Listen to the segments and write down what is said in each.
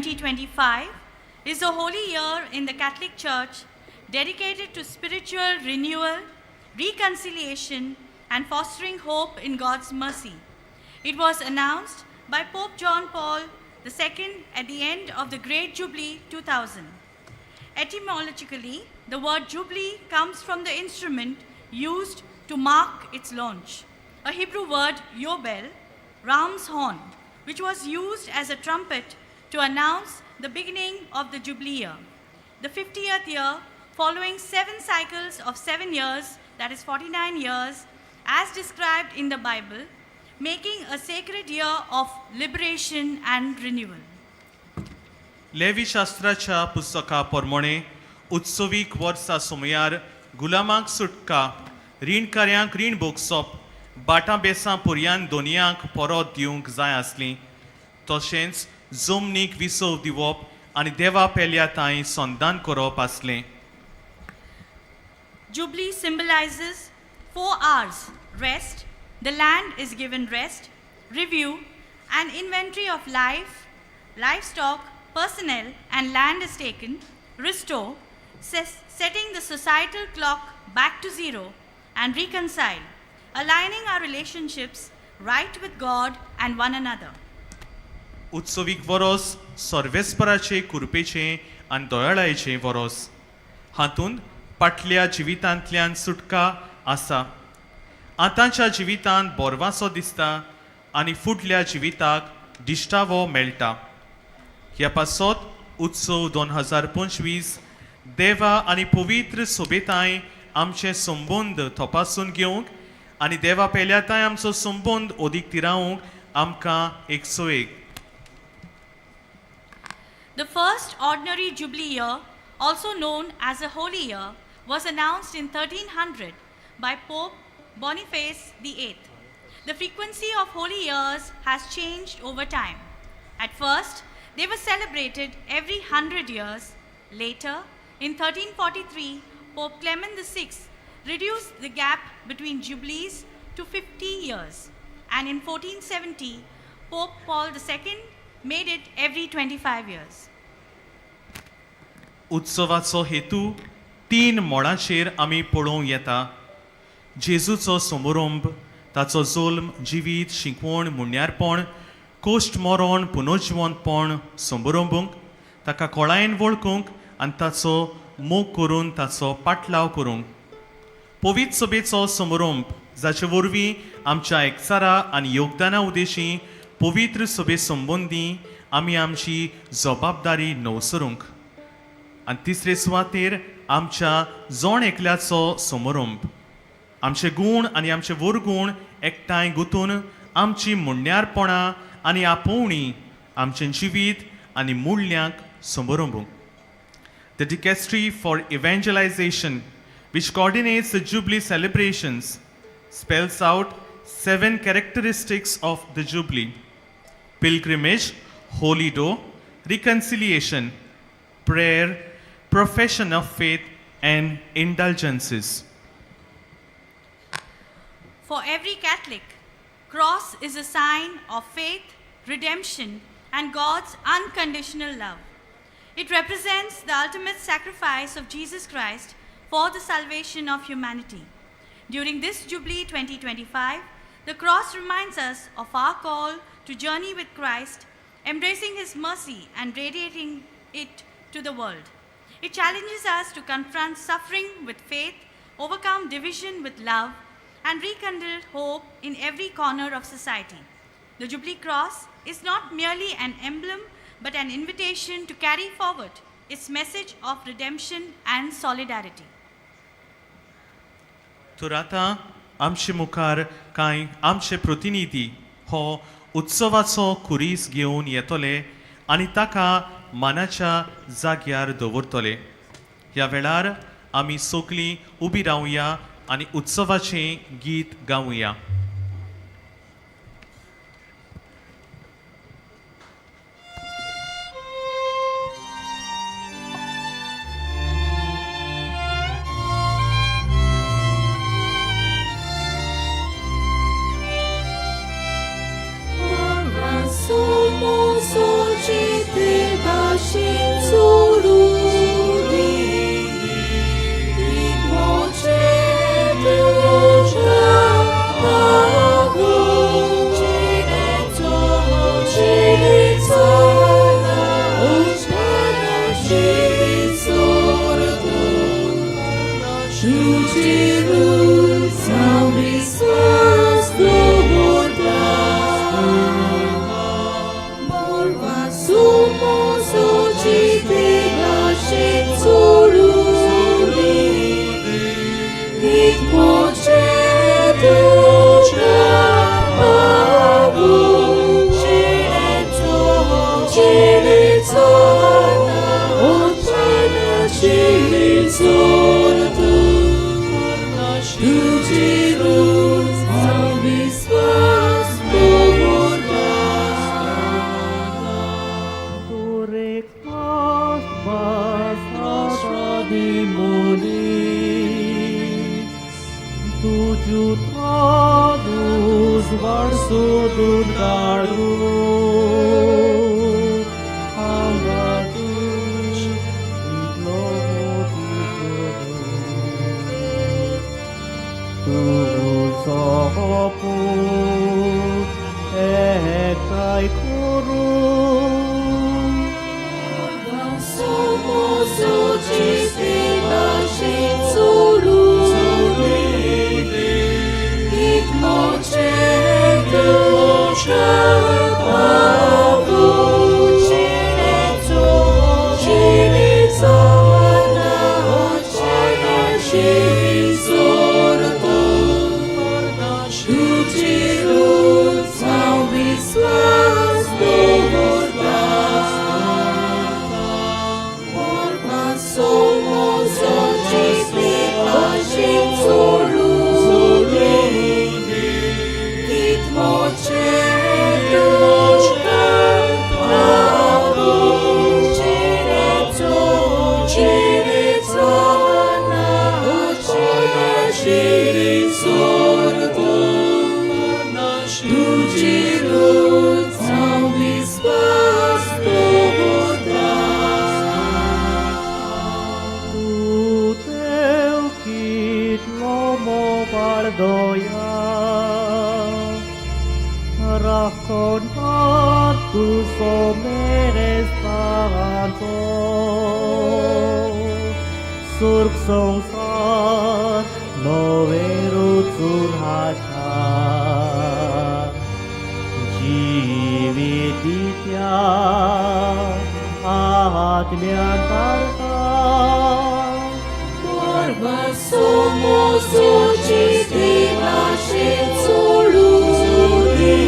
2025 is a holy year in the Catholic Church dedicated to spiritual renewal, reconciliation, and fostering hope in God's mercy. It was announced by Pope John Paul II at the end of the Great Jubilee 2000. Etymologically, the word Jubilee comes from the instrument used to mark its launch, a Hebrew word Yobel, ram's horn, which was used as a trumpet to announce the beginning of the Jubilee year. The 50th year, following 7 cycles of 7 years, that is 49 years, as described in the Bible, making a sacred year of liberation and renewal. Levi शास्त्राच्या पुस्तका प्रमाणे उत्सवीक वर्सा सुमयार गुलामांक सुटका, रीणकार्यांक रीण भोगसप, बाटां बेसां पुरयान दोनयांक परत दिवंक जाय आसली, तशेंच जमनीक विसव दिवप आनी देवा पेल्या ताईं संदान करप आसलें. Jubilee symbolizes 4 hours rest, the land is given rest, review, an inventory of life, livestock, personnel, and land is taken, restore, setting the societal clock back to zero, and reconcile, aligning our relationships right with God and one another. उत्सवीक वरोस सर्वेस्पराचे कुरपेचे आनी दोळाळायेचे वरोस. हातूंत फाटल्या जिवितांतल्यान सुटका आसा. आतांच्या जिवितांत बोरवासो दिसता आनी फुडल्या जिविताक दिश्टावो मेळटा. ह्या पासत उत्सव 2025 देवा आनी पवित्र सोबेताय आमचे संबंद तपासून घेवंक आनी देवा पेल्याताय आमचो संबंद ओदीक तिरावंक आमकां एकसोयेक. The first ordinary Jubilee year, also known as a Holy Year, was announced in 1300 by Pope Boniface VIII. The frequency of holy years has changed over time. At first, they were celebrated every 100 years. Later, in 1343, Pope Clement VI reduced the gap between jubilees to 50 years. And in 1470, Pope Paul II made it every 25 years. उत्सवाचो हेतू 3 मोडांचेर आमी पळोवंक येता. जेजूचो समारंभ, ताचो जल्म, जिवीत, शिकवण, मुण्यारपण, cost मरण, पुनर्जिवंतपण समारंभूंक, ताका कोळायेन वळखूंक आनी ताचो मोग करून ताचो पाटलाव करूंक. पवित्र सभेचो समारंभ, जाचे वरवीं आमच्या एकचारा आनी योगदाना उदेशी पवित्र सभे संबंदी आमी आमची जबाबदारी नवसरूंक. आनी तिसरे सुवातेर आमच्या जोण एकल्याचो समारंभ, आमचे गूण आनी आमचे वरगूण एकठांय गुंतून आमची मुण्यारपणां आनी आपोवणी, आमचें जिवीत आनी मुल्यांक समारंभूंक. The Dicastery for Evangelization, which coordinates the Jubilee celebrations, spells out 7 characteristics of the Jubilee: pilgrimage, holy dough, reconciliation, prayer, profession of faith, and indulgences. For every Catholic, cross is a sign of faith, redemption, and God's unconditional love. It represents the ultimate sacrifice of Jesus Christ for the salvation of humanity. During this Jubilee 2025, the cross reminds us of our call to journey with Christ, embracing His mercy and radiating it to the world. It challenges us to confront suffering with faith, overcome division with love, and rekindle hope in every corner of society. The Jubilee Cross is not merely an emblem, but an invitation to carry forward its message of redemption and solidarity. तर आतां आमचे मुखार कांय आमचे प्रतिनिधी हो उत्सवाचो खुरीस घेवन येतले आनी ताका मानाच्या जाग्यार दवरतले. ह्या वेळार आमी सगळीं उबी रावया आनी उत्सवाचें गीत गावया. Somos hoje Jerusalem visas dowodach, Morwa sumos očiste naše corudi, Відпоче душа Богу, Чинецо на Отче наший зорду, Tu Jerusalem visas dowodach, Turek nas basasha dimoni, tuju tadus varsudun garu, Hangatush Tu sopu ekai kuru Somos očiste naše corudi, Відпоче душа Богу, Чинецо на Отче наший зорду, Tu Jerusalem visas dowodach, Morwa somos očiste naše corudi, Відпоче душа Богу, Чинецо на Отче наший зорду, Tu Jerusalem visas dowodach, Tu teu kit lomo pardoya Rakon tu someres tanto Surg songsar noverut surhata Jividitya atmyantarta Morwa somos očiste naše corudi,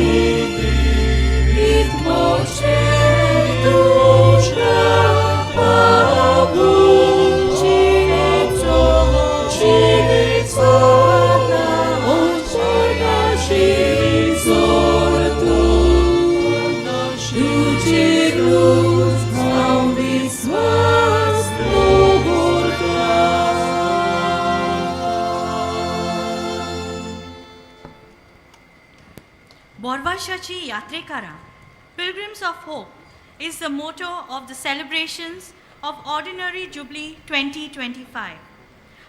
Відпоче душа Богу, Чинецо на Отче наший зорду, Tu Jerusalem visas dowodach. Borvashachi Yatrekara, Pilgrims of Hope, is the motto of the celebrations of Ordinary Jubilee 2025.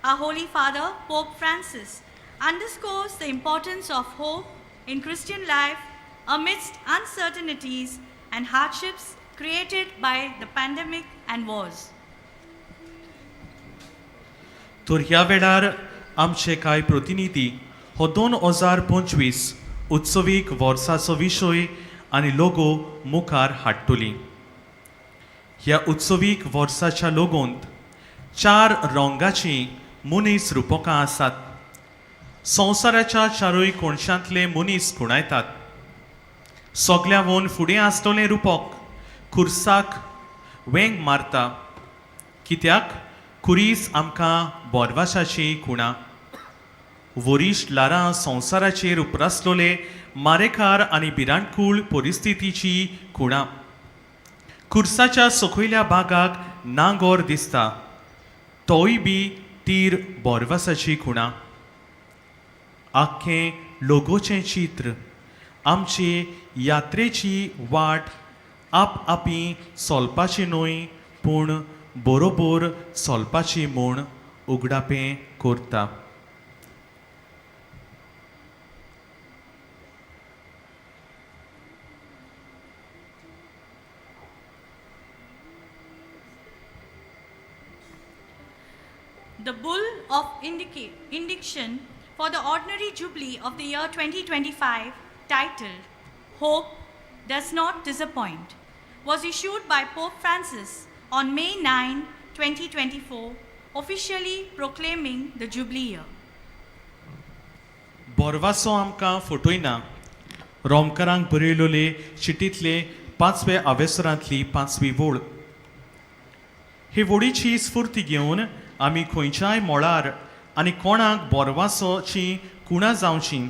Our Holy Father, Pope Francis, underscores the importance of hope in Christian life amidst uncertainties and hardships created by the pandemic and wars. तर ह्या वेळार आमचे कांय प्रतिनिधी हो 2025 उत्सवीक वर्साचो विशय आनी लोगो मुखार हाडटली. ह्या उत्सवीक वर्साच्या लोगोंत 4 रंगाची मनीस रुपकां आसात. संवसाराच्या चारूय कोणशांतले मनीस खुणायतात. सगळ्यावन फुडें आसतलें रुपक खुर्साक वेंग मारता, कित्याक खुरीस आमकां बोरवाशाची खुणा. वरिश्ट लारां संवसाराचेर उपरासलोले मारेकार आनी भिरांकूळ परिस्थितीची खुणा. खुर्साच्या सकयल्या भागाक नांगोर दिसता, तोय बी तीर बोरवासाची खुणा. आख्खें लोगोचें चित्र आमचे यात्रेची वाट आपआपी चलपाची न्हय, पूण बरोबर चलपाची म्हूण उगडापें करता. The bull of indiction for the ordinary Jubilee of the year 2025, titled Hope Does Not Disappoint, was issued by Pope Francis on May 9, 2024, officially proclaiming the Jubilee year. बोरवासो आमकां फटयना रोमकारांक बरयलोले चिटींतले 5व्या आवेसरांतली 5वी वोळ. हे वोळीची स्फूर्ती घेवन आमी खंयच्याय मोळार आनी कोणाक बोरवासोची कुणां जावची,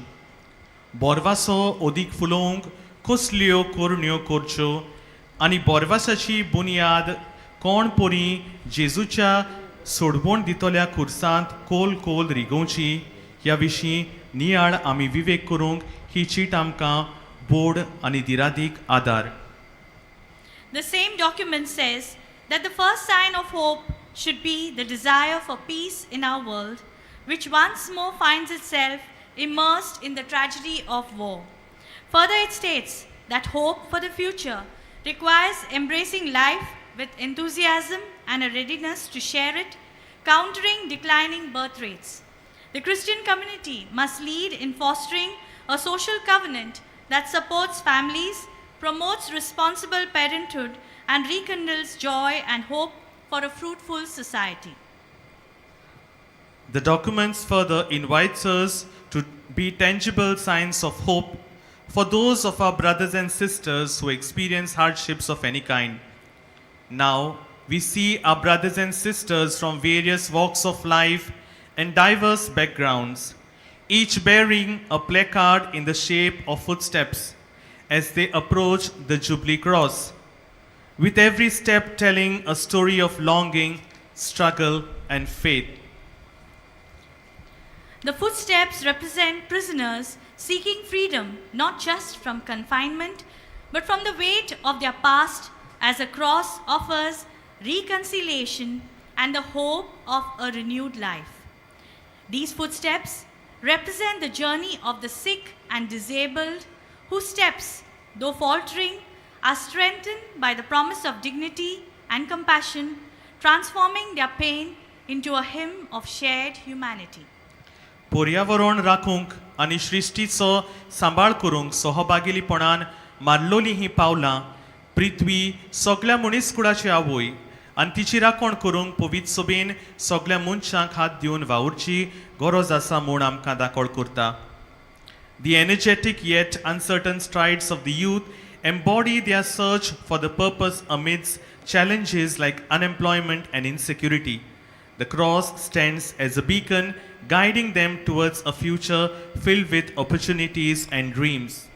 बोरवासो ओदीक फुलोवंक कसल्यो कोरण्यो करच्यो आनी बोरवासाची बुनयाद कोण पोरी जेजूच्या सोडवण दितल्या खुर्सांत कोल कोल रिगोवची ह्या विशीं नियाळ आमी विवेक करूंक ही चीट आमकां बोड आनी दिरादीक आदार. The same document says that the first sign of hope should be the desire for peace in our world, which once more finds itself immersed in the tragedy of war. Further, it states that hope for the future requires embracing life with enthusiasm and a readiness to share it, countering declining birth rates. The Christian community must lead in fostering a social covenant that supports families, promotes responsible parenthood, and rekindles joy and hope for a fruitful society. The documents further invites us to be tangible signs of hope for those of our brothers and sisters who experience hardships of any kind. Now, we see our brothers and sisters from various walks of life and diverse backgrounds, each bearing a placard in the shape of footsteps as they approach the Jubilee Cross, with every step telling a story of longing, struggle, and faith. The footsteps represent prisoners seeking freedom not just from confinement, but from the weight of their past, as a cross offers reconciliation and the hope of a renewed life. These footsteps represent the journey of the sick and disabled, whose steps, though faltering, are strengthened by the promise of dignity and compassion, transforming their pain into a hymn of shared humanity. पर्यावरण राखूंक आनी सृश्टीचो सांबाळ करूंक सहभागिलीपणान मारलोली ही पावलां पृथ्वी सगळ्या मनीसकुळाची आवय आनी तिची राखण करूंक पवित्र सभेन सगळ्या मनशांक हात दिवन वावुरची गरज आसा म्हूण आमकां दाखोळ करता. The energetic yet uncertain strides of the youth embody their search for the purpose amidst challenges like unemployment and insecurity. The cross stands as a beacon guiding them towards a future filled with opportunities and dreams.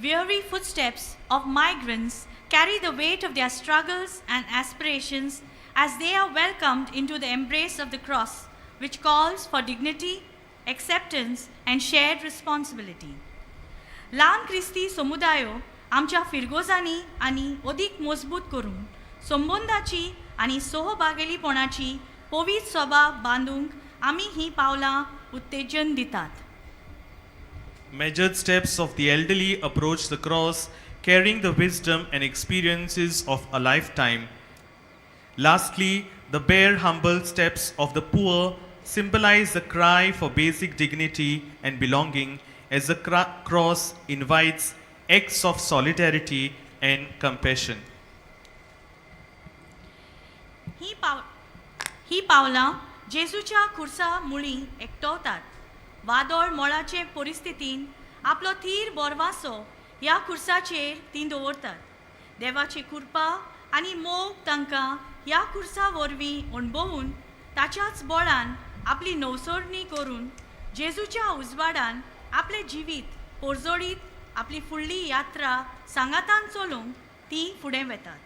Weary footsteps of migrants carry the weight of their struggles and aspirations as they are welcomed into the embrace of the cross, which calls for dignity, acceptance, and shared responsibility. ल्हान क्रिस्ती समुदायो आमच्या फिरगोजांनी आनी अदीक मजबूत करून संबंदाची आनी सहभागिलीपणाची पवित्र सभा बांदूंक आमी ही पावलां उत्तेजन दितात. Measured steps of the elderly approach the cross, carrying the wisdom and experiences of a lifetime. Lastly, the bare, humble steps of the poor symbolize the cry for basic dignity and belonging, as the cross invites acts of solidarity and compassion. ही पावलां जेजूच्या खुर्सा मुळी एकटवतात. वादळ मोळाचे परिस्थितीन आपलो their बोरवासो ह्या खुर्साचेर तीं दवरतात. देवाची कृपा आनी मोग तांकां ह्या खुर्सा वरवीं अणभवून ताच्याच बळान आपली नवसोडणी करून जेजूच्या उजवाडान आपले जिवीत पोरजोडीत आपली फुडली यात्रा सांगातान चलोवंक तीं फुडें वेतात.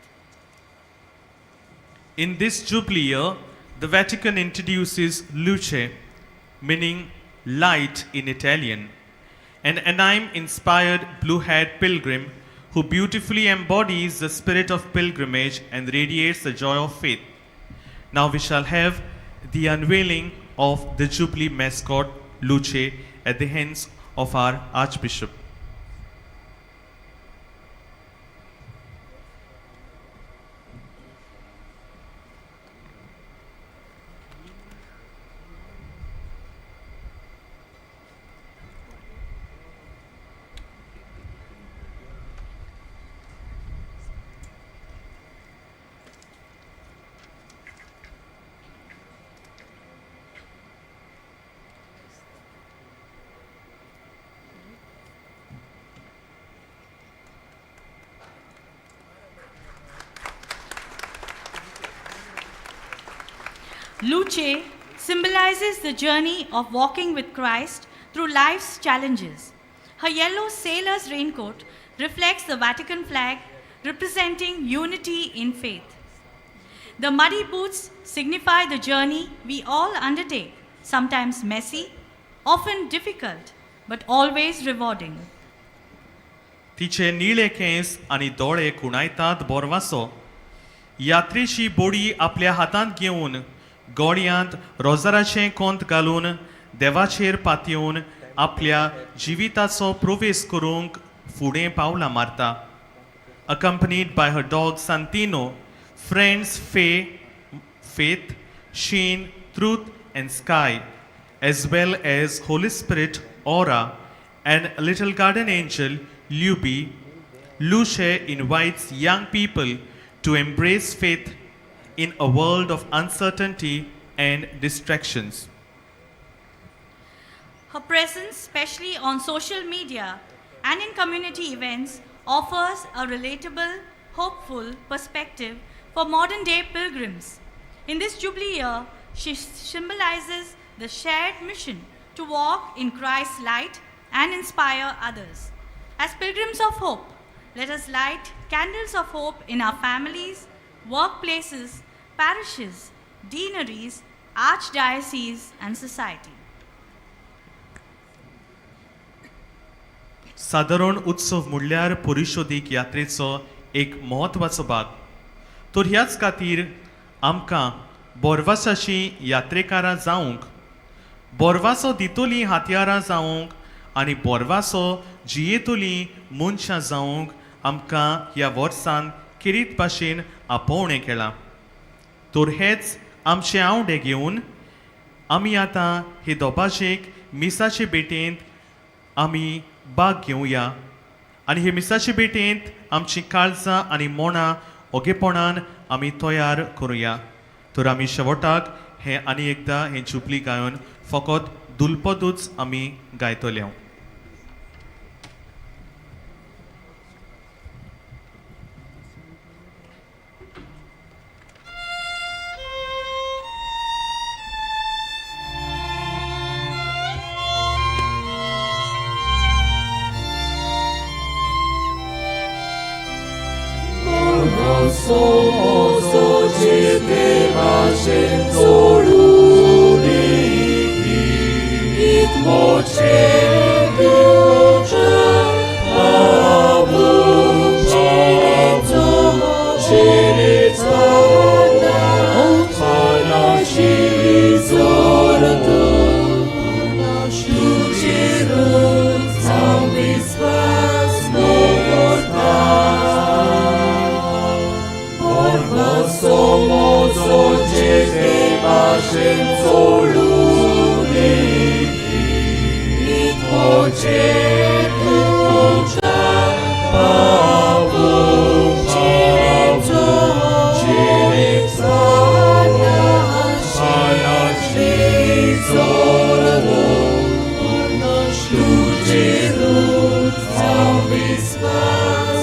In this Jubilee year, the Vatican introduces luce, meaning light in Italian, an anime-inspired blue-haired pilgrim who beautifully embodies the spirit of pilgrimage and radiates the joy of faith. Now we shall have the unveiling of the Jubilee mascot, Luce, at the hands of our Archbishop. Luce symbolizes the journey of walking with Christ through life's challenges. Her yellow sailor's raincoat reflects the Vatican flag, representing unity in faith. The muddy boots signify the journey we all undertake, sometimes messy, often difficult, but always rewarding. तिचे निळे केस आणि दोळे कुणायतात बोरवासो. यात्रेची बोडी आपल्या हातांत घेवन गोड्यांत रोजाराचें कोंत घालून देवाचेर पातयेवन आपल्या जिविताचो प्रवेश करूंक फुडें पावलां मारता. Accompanied by her dog Santino, friends Faith, Sheen, Truth and Sky, as well as Holy Spirit, Aura, and little garden angel, Luby, Luce invites young people to embrace faith in a world of uncertainty and distractions. Her presence, especially on social media and in community events, offers a relatable, hopeful perspective for modern day pilgrims. In this Jubilee year, she symbolizes the shared mission to walk in Christ's light and inspire others. As pilgrims of hope, let us light candles of hope in our families, workplaces, parishes, deaneries, archdioceses, and society. सादारण उत्सव म्हणल्यार परिशोधीक यात्रेचो एक म्हत्वाचो भाग. तर ह्याच खातीर आमकां बोरवासाची यात्रेकारां जावंक, बोरवासो दितोली हातयारां जावंक आनी बोरवासो जियेतोली मनशां जावंक आमकां ह्या वर्सान किरीत भाशेन आपोवणें केलां. तर हेच आमचे आवडे घेवन आमी आतां हे दोबाशेक मिसाचे भेटेंत आमी भाग घेवया आनी हे मिसाचे भेटेंत आमची काळजां आनी मोणां ओगेपणान आमी तयार करुया. तर आमी शेवटाक हे आनी एकदां हे जुबली गायन फकत दुलपदूच आमी गायतले. Somozo jete vashen zoruni it moche ducha abu chito chiritana otana shizoratu shujirut samvisvas Somozo jete vashen zoruni it moche ducha abu chito chiritana shizoratu shujirut samvisvas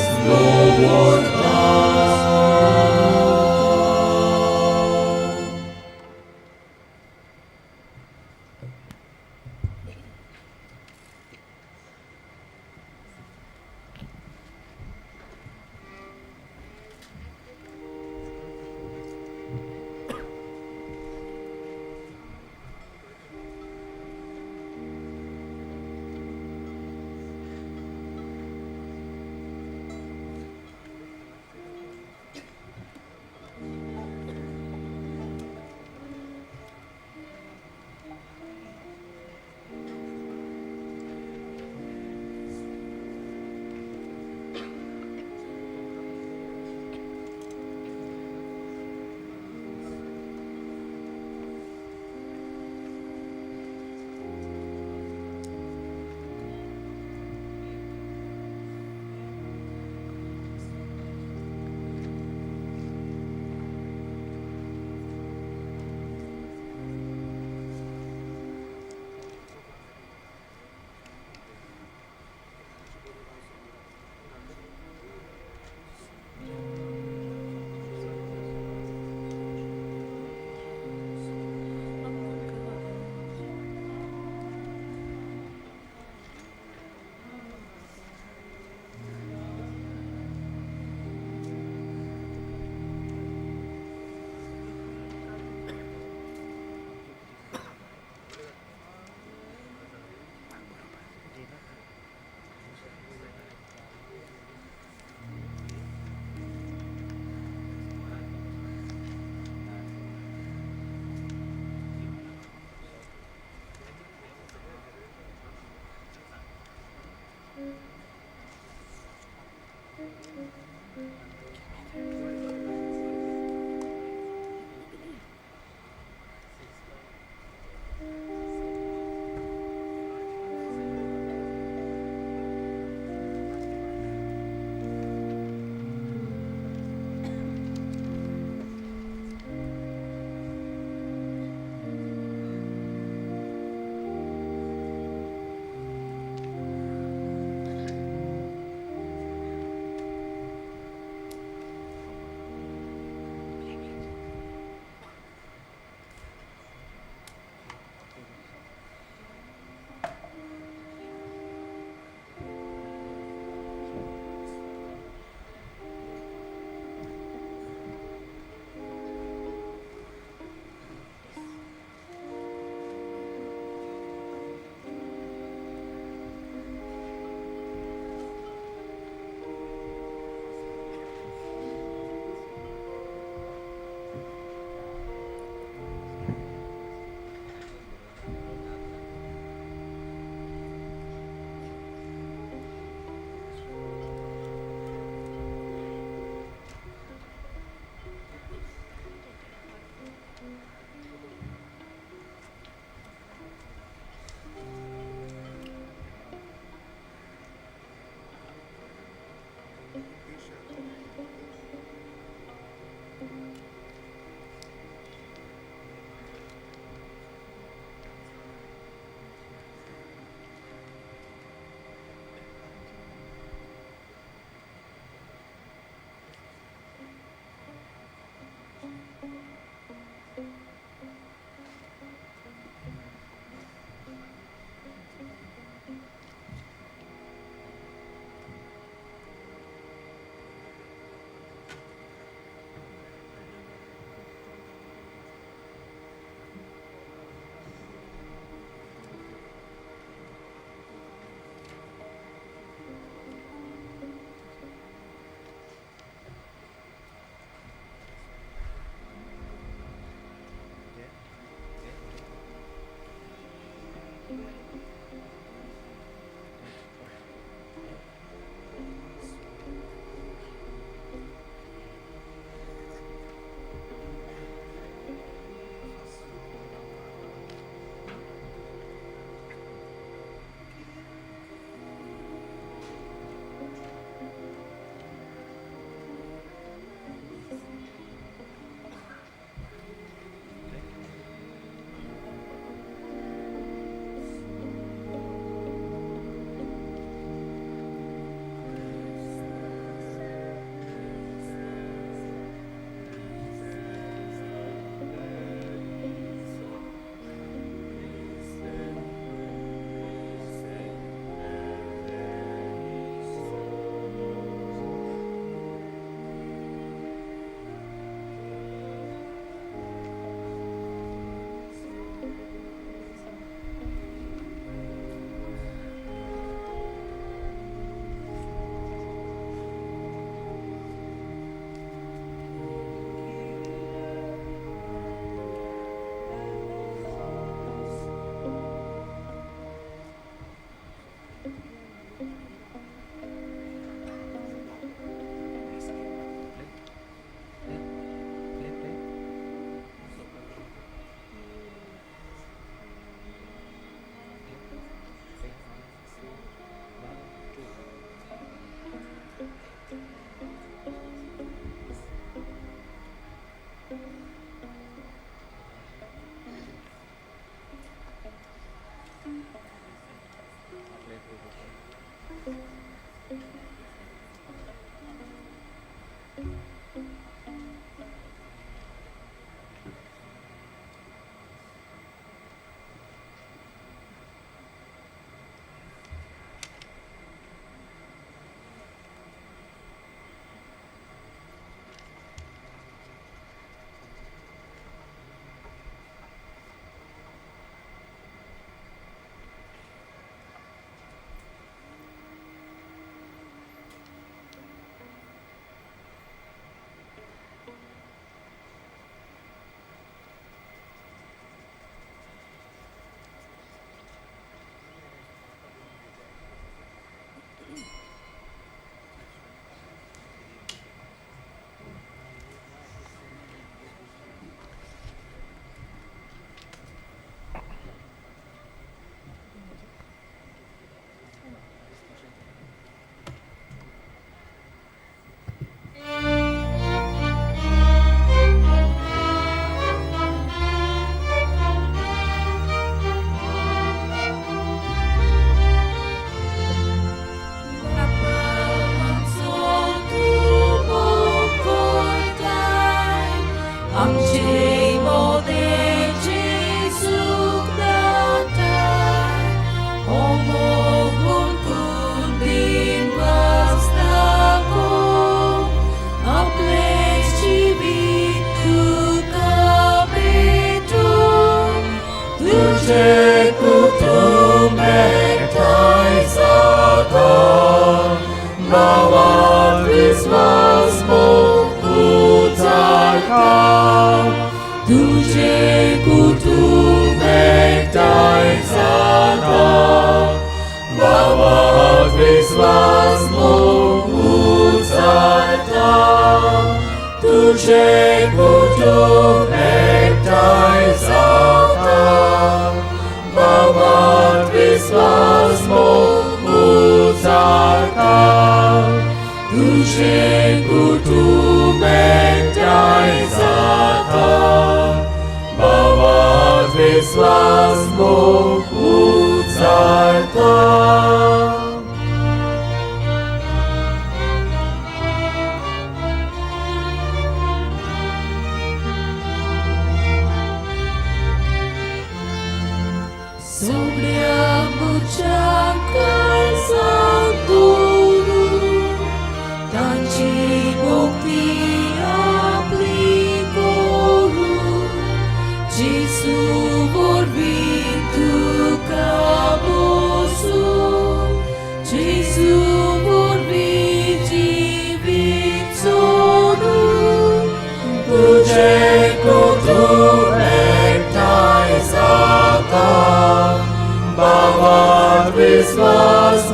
विश्वास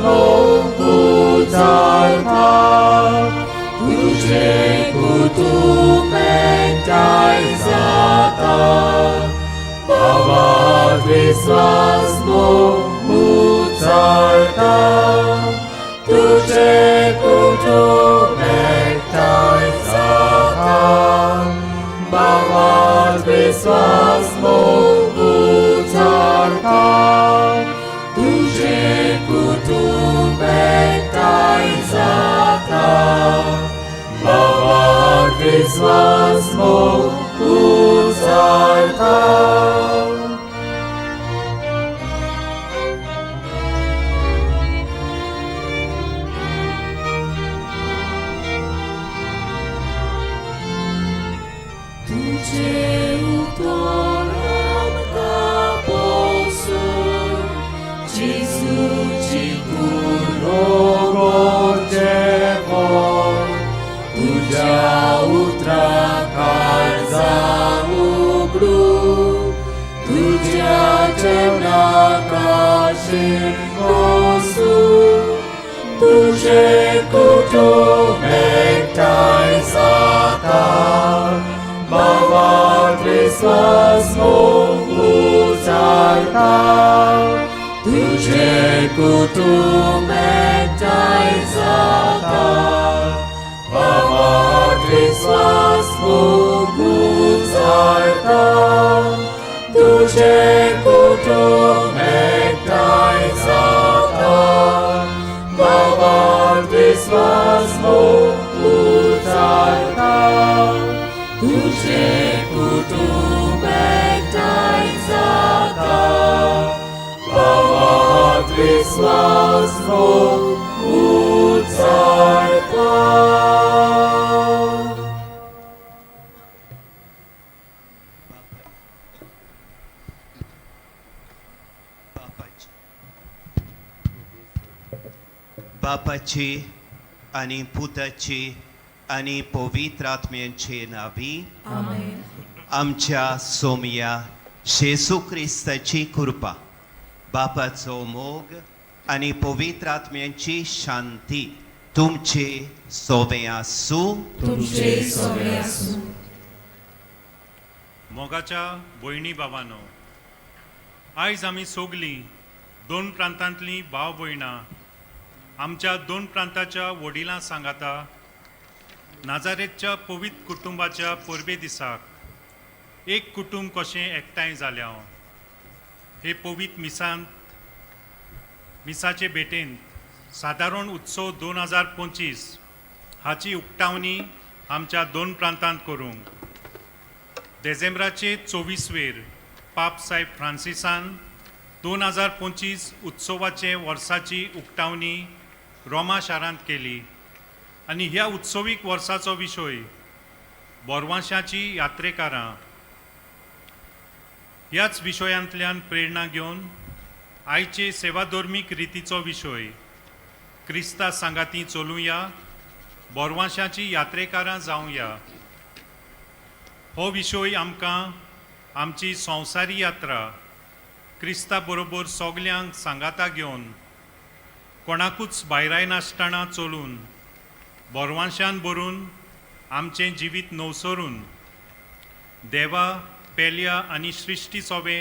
उचारता तुझे कुटुंब एकठांय जाता भावात विश्वास उचारता तुझे कुटुंब एकठांय जाता भावात विश्वास उचारता तुझे कुटुंब एकठांय जाता भावात विश्वास उचारता तुझे उतर आमकां पोसून जेजूची कुरवण जेवण तुझ्या उतराकार जाम उगडून तुझ्या जेवणाकाशीन बसून तुझे कुटुंब एकठांय जाता भावात विश्वास उचारता तुझे कुटुंब एकठांय जाता भावात विश्वास उचारता तुझे कुटुंब एकठांय जाता भावात विश्वास उचारता तुझे कुटुंब एकठांय जाता भावात विश्वास उचारता बापाची आणि पुताची आणि पवित्र आत्म्याचे नावी आमच्या सोमया येशू ख्रिस्ताची कृपा बापाचो मोग आणि पवित्र आत्म्याची शांती तुमचे सोबे आसूं मोगाच्या भयणी भावांनो आयज आमी सोगलीं दोन प्रांतांतलीं भाव भयणां आमच्या दोन प्रांताच्या वडिलां सांगाता नाजारेतच्या पवित्र कुटुंबाच्या परबे दिसाक एक कुटुंब कशें एकठांय जालें हे पवित्र मिसाचे भेटेंत सादारण उत्सव 2025 हाची उक्तावणी आमच्या दोन प्रांतांत करूंक डिसेंबराचे 24 पाप साहेब फ्रांसिसान 2025 उत्सवाचे वर्साची उक्तावणी रोमा शारांत केली आनी ह्या उत्सवीक वर्साचो विशय बोरवांशाची यात्रेकारां ह्याच विशयांतल्यान प्रेरणा घेवन आयचे सेवाधर्मीक रितीचो विशय क्रिस्ता सांगाती चलुया बोरवांशाची यात्रेकारां जावया हो विशय आमकां आमची संवसारी यात्रा क्रिस्ता बरोबर सगल्यांक सांगाता घेवन कोणाकूच भायराय नासतना चलून बोरवांशान भरून आमचें जिवीत नवसरून देवा पेल्या आनी सृश्टी सोबे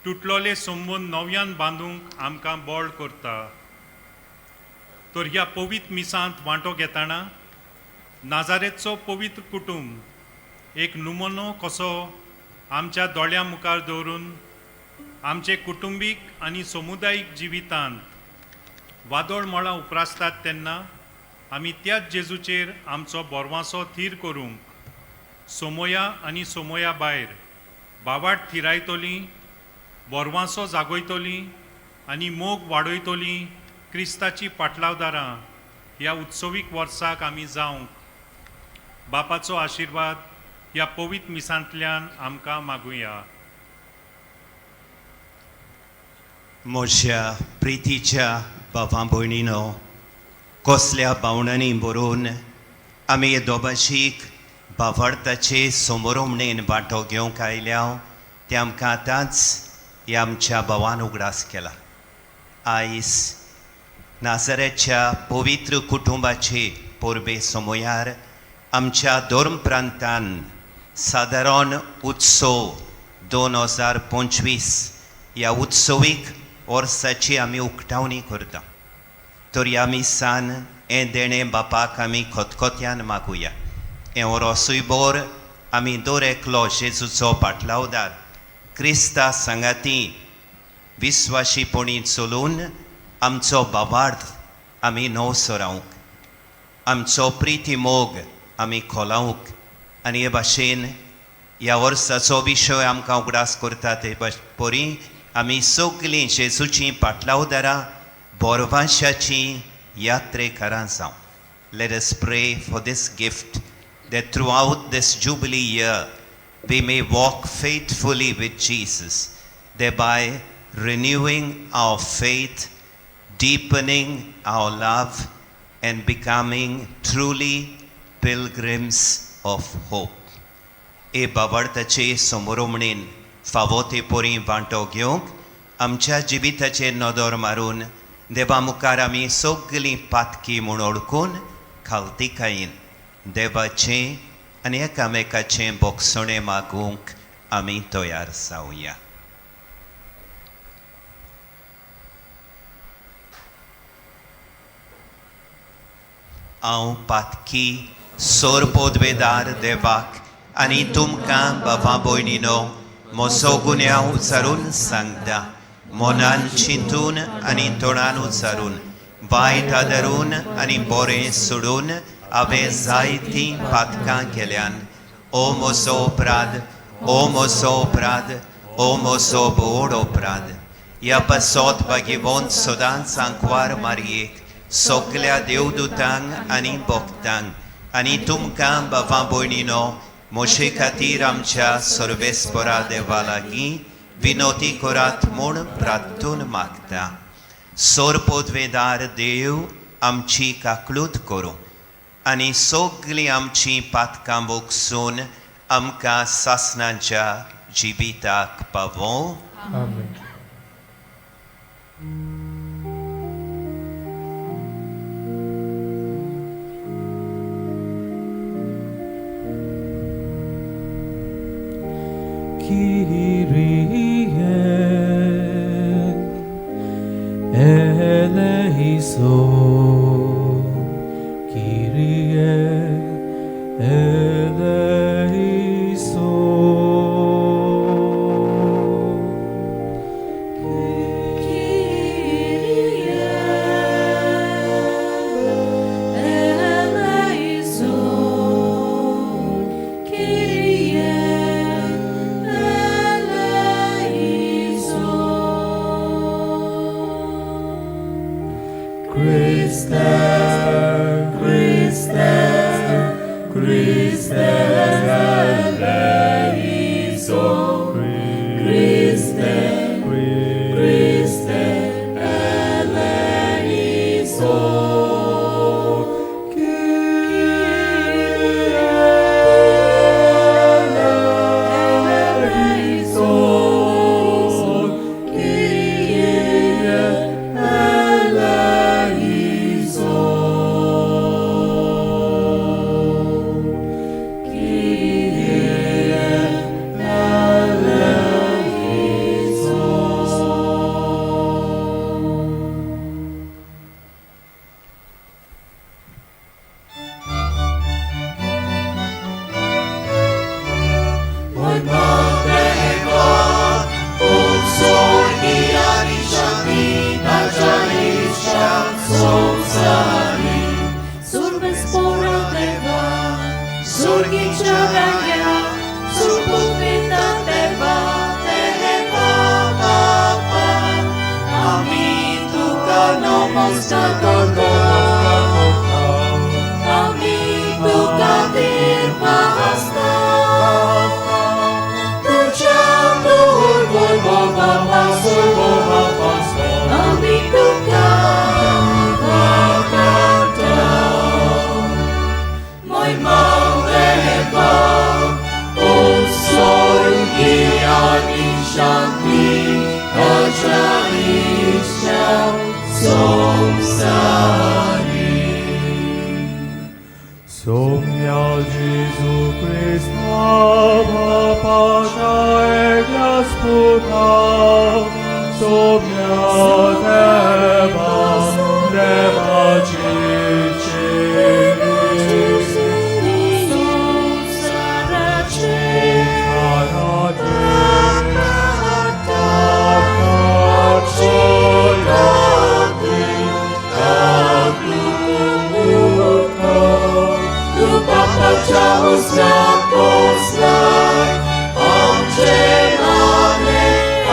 तुटलोले संबंद नव्यान बांदूंक आमकां बोळ करता तर ह्या पवित्र मिसांत वांटो घेतना नाजारेतचो पवित्र कुटुंब एक नुमनो कसो आमच्या दोळ्यां मुखार दवरून आमचे कुटुंबीक आनी समुदायीक जिवितांत वादळ मळां उपरासतात तेन्ना आमी त्याच जेजूचेर आमचो बोरवांसो थीर करूंक सोमोया आनी सोमोया भायर बावाट थिरायतलीं बोरवांसो जागयतलीं आनी मोग वाडयतलीं क्रिस्ताची पाटलावदारां ह्या उत्सवीक वर्साक आमी जावंक बापाचो आशिर्वाद ह्या पवित्र मिसांतल्यान आमकां मागुया. म्हज्या प्रितीच्या भावां भयणीनो कसल्या भावनांनी बरोवन आमी हे दोबाशीक भावार्थाचे समोरमणेन वांटो घेवंक आयल्या ते आमकां आतांच ह्या आमच्या भावान उगडास केला. आयज नाझारेतच्या पवित्र कुटुंबाचे परबे समयार आमच्या धर्म प्रांतान सादारण उत्सव 2025 ह्या उत्सवीक वर्साची आमी उक्तावणी करता. तर ह्या मिसान हें देणें बापाक आमी खतखत्यान मागुया. हें वर्सूयभर आमी दर एकलो जेजूचो पाटलावदार क्रिस्ता सांगाती विस्वाशीपणी चलून आमचो बाबार्थ आमी नवसो रावंक, आमचो प्रिती मोग आमी खोलावंक आनी हे भाशेन ह्या वर्साचो विशय आमकां उगडास करता ते परी आमी सगळीं जेजूचीं पाटलावदारां बोरवांशाचीं यात्रेकारां जावं. Let us pray for this gift that throughout this Jubilee year we may walk faithfully with Jesus, thereby renewing our faith, deepening our love, and becoming truly pilgrims of hope. ए बाबार्थाचे समोरमणीन फावो ते पोरी वांटो घेवंक आमच्या जिविताचेर नदर मारून देवा मुखार आमी सगळीं पातकी म्हूण ओळखून खालतिकायेन देवाचें आनी एकामेकाचें बोगसणें मागूंक आमी तयार जावया. हांव पातकी सोर पोदवेदार देवाक आनी तुमकां बाबा भयणीनो म्हजो गुन्यांव उचारून सांगता. मोनान चिंतून आनी तोंडान उचारून वायट आदरून आनी बरें सोडून हांवें जायतीं पातकां केल्यान. ओ म्हजो अपराध, ओ म्हजो अपराध, ओ म्हजो बोड अपराध. ह्या पासत भागिवंत सदांच सांकवार मारयेक सगळ्या देवदूतांक आनी भक्तांक आनी तुमकां बाबा भयणीनो म्हजे खातीर आमच्या सर्वेस्परा देवा लागीं विनोती करात म्हूण प्रार्थून मागता. सोर पोदवेदार देव आमची काकलूत करूं आनी सगळीं आमचीं पातकां मोगसून आमकां सासणाच्या जिविताक पावों. आमेन. Kyrie eleison, Kyrie eleison, Kyrie eleison, Kyrie Christe, Christe, Christe eleison, Christe, Christe eleison, Kyrie eleison, Kyrie Shanti, Ajaisha. Somnia Jesu Christa, Papa Eglias puta, Somnia Deva Ciaus naposlaj, Angelane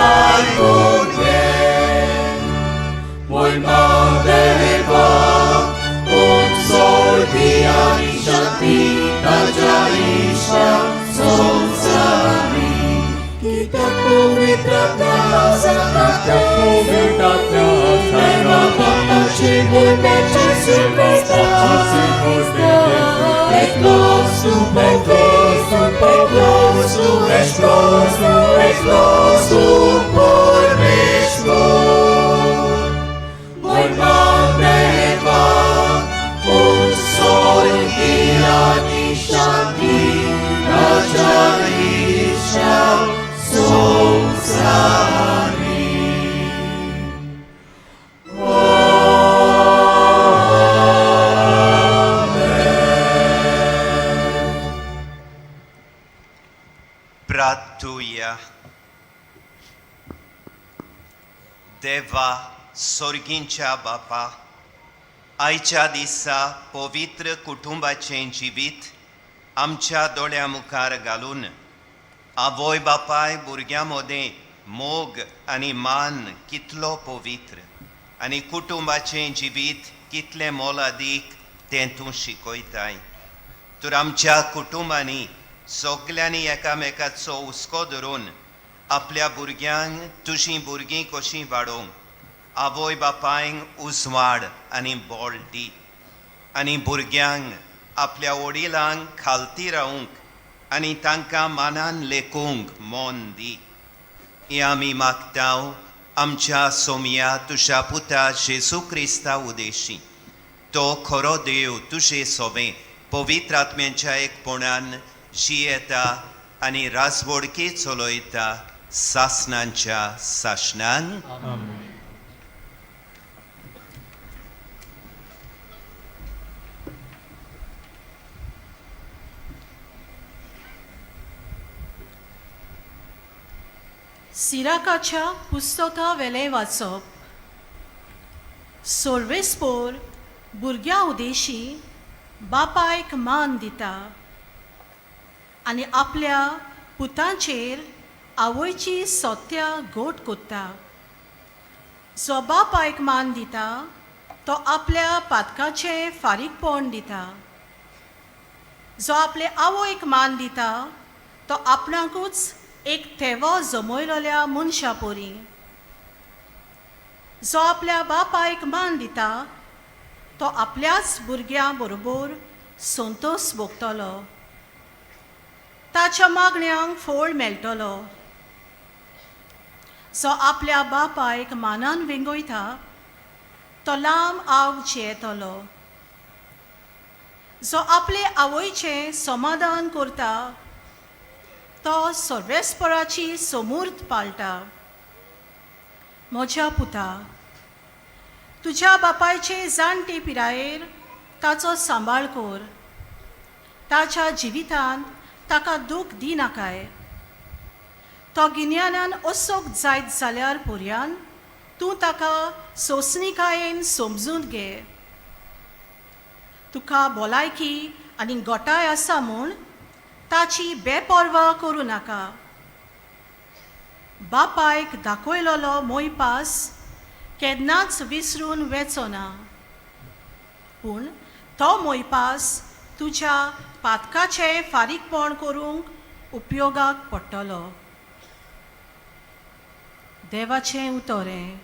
Argonie. Mój Madeva, Sol Dianisha, Pita Jaisha, Sonsari, Kita Povitratna Sarate, Neva Papa Cimul Necesi Christa, Peclosu, peclosu, peclosu, explosu, explosu, por mexplor. Moi Madeva, Sol Dianisha, Pita Jaisha, Sonsari. Pratuya Deva Sorgincha Bapa आयच्या दिसा पवित्र कुटुंबाचें जिवीत आमच्या दोळ्या मुखार घालून आवय बापाय भुरग्यां मदें मोग आनी मान कितलो पवित्र आनी कुटुंबाचें जिवीत कितलें मोलादीक तें तूं शिकयताय. तर आमच्या कुटुंबांनी सगल्यांनी एकामेकाचो हुस्को धरून आपल्या भुरग्यांक तुजीं भुरगीं कशीं वाडोवंक आवय बापायंक उजवाड आनी बोल दी आनी भुरग्यांक आपल्या वडिलांक खालती रावंक आनी तांकां मानान लेखूंक मोन दी. हें आमी मागतांव आमच्या सोमया तुज्या पुता जेजू क्रिस्ता उदेशी. तो खरो देव तुजे सोबे पवित्र आत्म्याच्या एकपणान जियेता आनी राजवडकी चलयता सासणांच्या सासणांक. सिराकाच्या पुस्तका वेले वाचप. सोर्वेस्पोर भुरग्यां उदेशी बापायक मान दिता आनी आपल्या पुतांचेर आवयची सोत्या गोट कोत्ता. जो बापायक मान दिता तो आपल्या पातकाचें फारीकपण दिता. जो आपले आवयक मान दिता तो आपणाकूच एक तेवो जमयलोल्या मनशा पोरी. जो आपल्या बापायक मान दिता तो आपल्याच भुरग्यां बरोबर संतोष भोगतलो. ताच्या मागण्यांक फळ मेळटलो. जो आपल्या बापायक मानान विंगयता तो लांब आव जियेतलो. जो आपले आवयचें समाधान करता तो सर्वेस्पराची समूर्त पाळटा. म्हज्या पुता, तुज्या बापायचे जाणटे पिरायेर ताचो सांबाळ कर. ताच्या जिवितांत ताका दूख दिनाकाय. तो गिन्यानान ओसोक जायत जाल्यार पुर्यान तूं ताका सोंसणीकायेन समजून घे. तुका भलायकी आनी गोटाय आसा म्हूण ताची बेपर्वा करूं नाका. बापायक दाखयलोलो मोयपास केन्नाच विसरून वेचो ना. पूण तो मोयपास तुज्या पातकाचें फारीकपण करूंक उपयोगाक पडटलो. देवाचें उतोरें.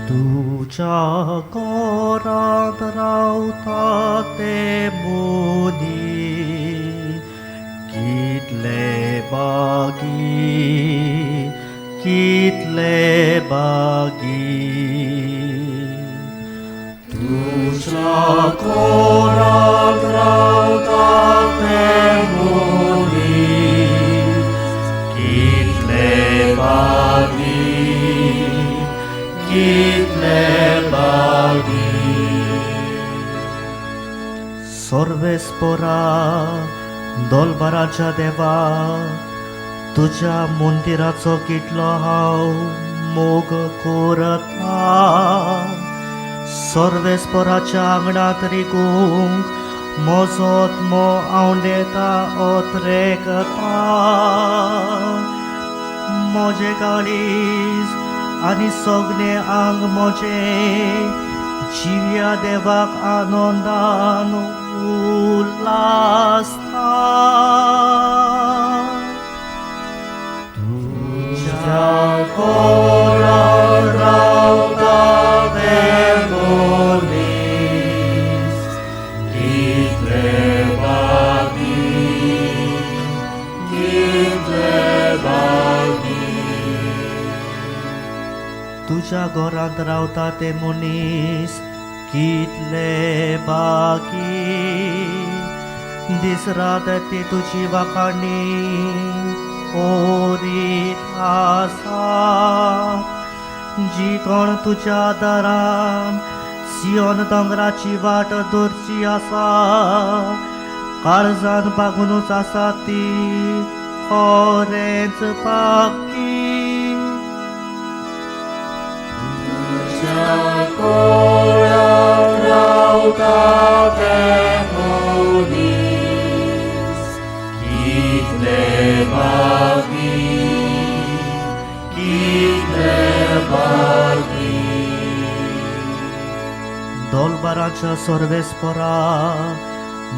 तुझ्या घरात रावता ते मुनी कितले बागी तुझ्या घरात रावता ते मुनी कितले बागी सर्वेस्परा दोलबाराच्या देवा तुझ्या मंदिराचो कितलो हांव मोग करता सर्वेस्पराच्या आंगणात रिगूंक मोजोत मो आवडेता ओत्रेकता मोजे काळीज आनी सगळे आंग मोजे जिव्या देवाक आनंदान उल्हासता तुझ्या घरात रावता ते मनीस कितले बागी तुझ्या घरांत रावता ते मनीस कितले बागी दीस रात ती तुजी वाखाणी ओरीत आसा जी कोण तुज्या दारान सियोन दोंगराची वाट धरची आसा काळजान बागूनच आसा ती खरेंच बागी रावता ते मनीस कितले बागी दोलबाराच्या सर्वेस्परा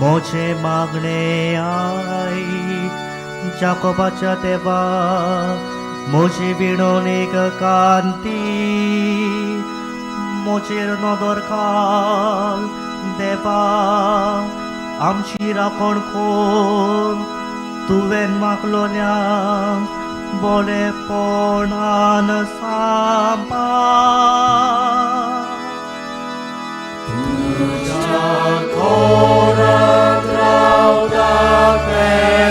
मोजे मागणे आयक जाकोबाच्या देवा मोजी विणोनीक कांती मोचेर नदर काल देवा आमची राखण कोर तुवें मागलोल्यांक बरेपणान सांबाळ तुझ्या घरांत रावता ते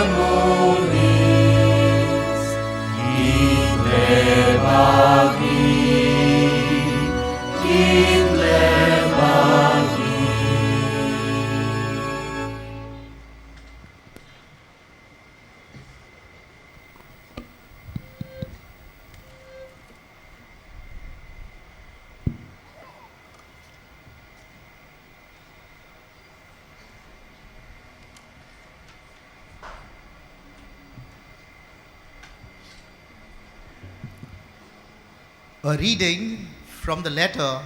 मनीस कितले बागी A reading from the letter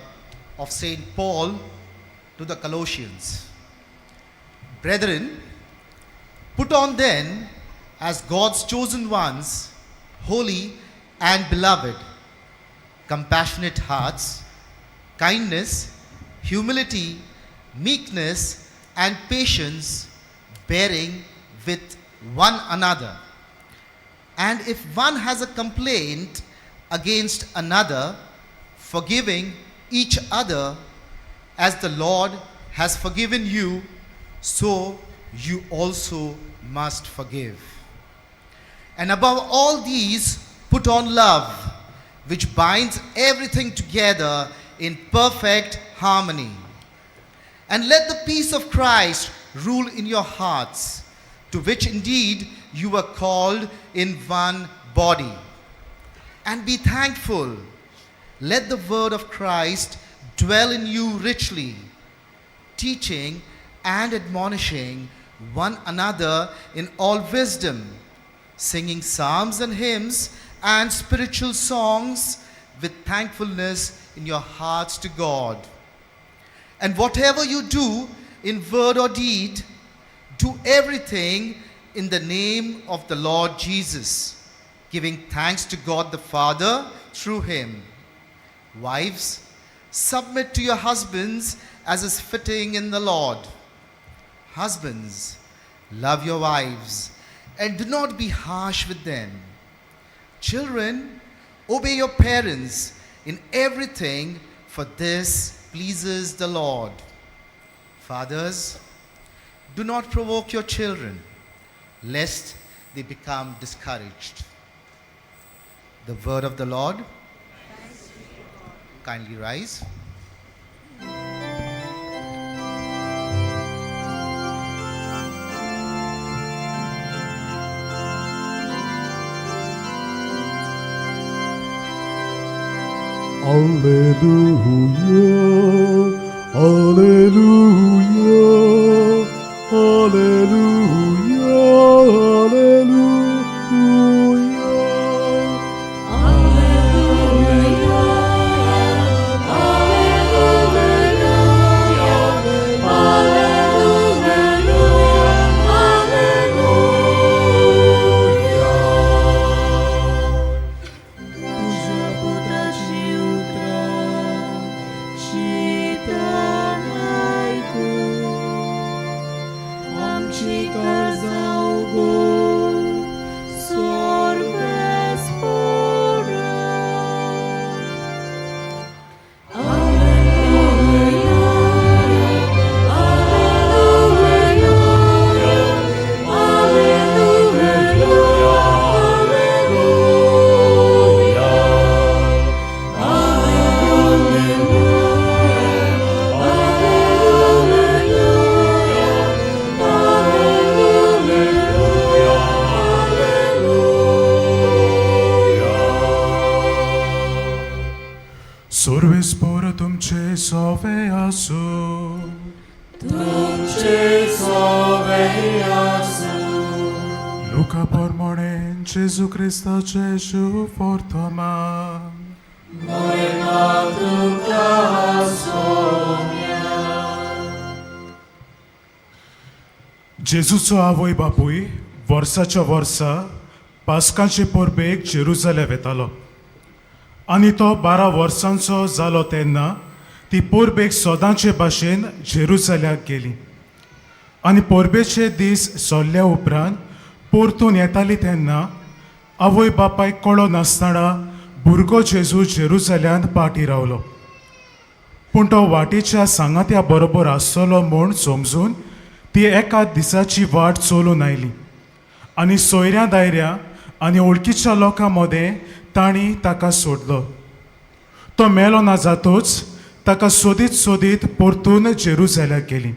of St. Paul to the Colossians. Brethren, put on then, as God's chosen ones, holy and beloved, compassionate hearts, kindness, humility, meekness, and patience, bearing with one another. And if one has a complaint against another, forgiving each other as the Lord has forgiven you, so you also must forgive. And above all these, put on love, which binds everything together in perfect harmony. And let the peace of Christ rule in your hearts, to which indeed you were called in one body. And be thankful. Let the word of Christ dwell in you richly, teaching and admonishing one another in all wisdom, singing psalms and hymns and spiritual songs with thankfulness in your hearts to God. And whatever you do in word or deed, do everything in the name of the Lord Jesus, giving thanks to God the Father through him. Wives, submit to your husbands as is fitting in the Lord. Husbands, love your wives and do not be harsh with them. Children, obey your parents in everything, for this pleases the Lord. Fathers, do not provoke your children, lest they become discouraged. The word of the Lord. Kindly rise. Alleluia, Alleluia, Alleluia, Alleluia. सर्वेस्पर तुमचे सोवे आसू Luca pormone Gesù Cristace शुभ वर्तमान जेजूचो आवय बापूय वर्साच्या वर्सा पास्काचे परबेक Jerusalem वेतालो आनी तो 12 वर्सांचो जालो तेन्ना ती परबेक सदांचे भाशेन जेरुसल्याक गेली आनी परबेचे दीस सोल्ल्या उपरांत परतून येताली तेन्ना आवय बापायक कळो नासतना भुरगो जेजू जेरुसल्यांत पाटी रावलो पूण तो वाटेच्या सांगात्या बरोबर आसतलो म्हूण समजून ती एका दिसाची वाट चलून आयली आनी सोयऱ्या दायऱ्या आनी वळखीच्या लोकां मदें तांणी ताका सोडलो तो मेलो ना जातूच ताका सोदीत सोदीत परतून जेरुसल्याक गेली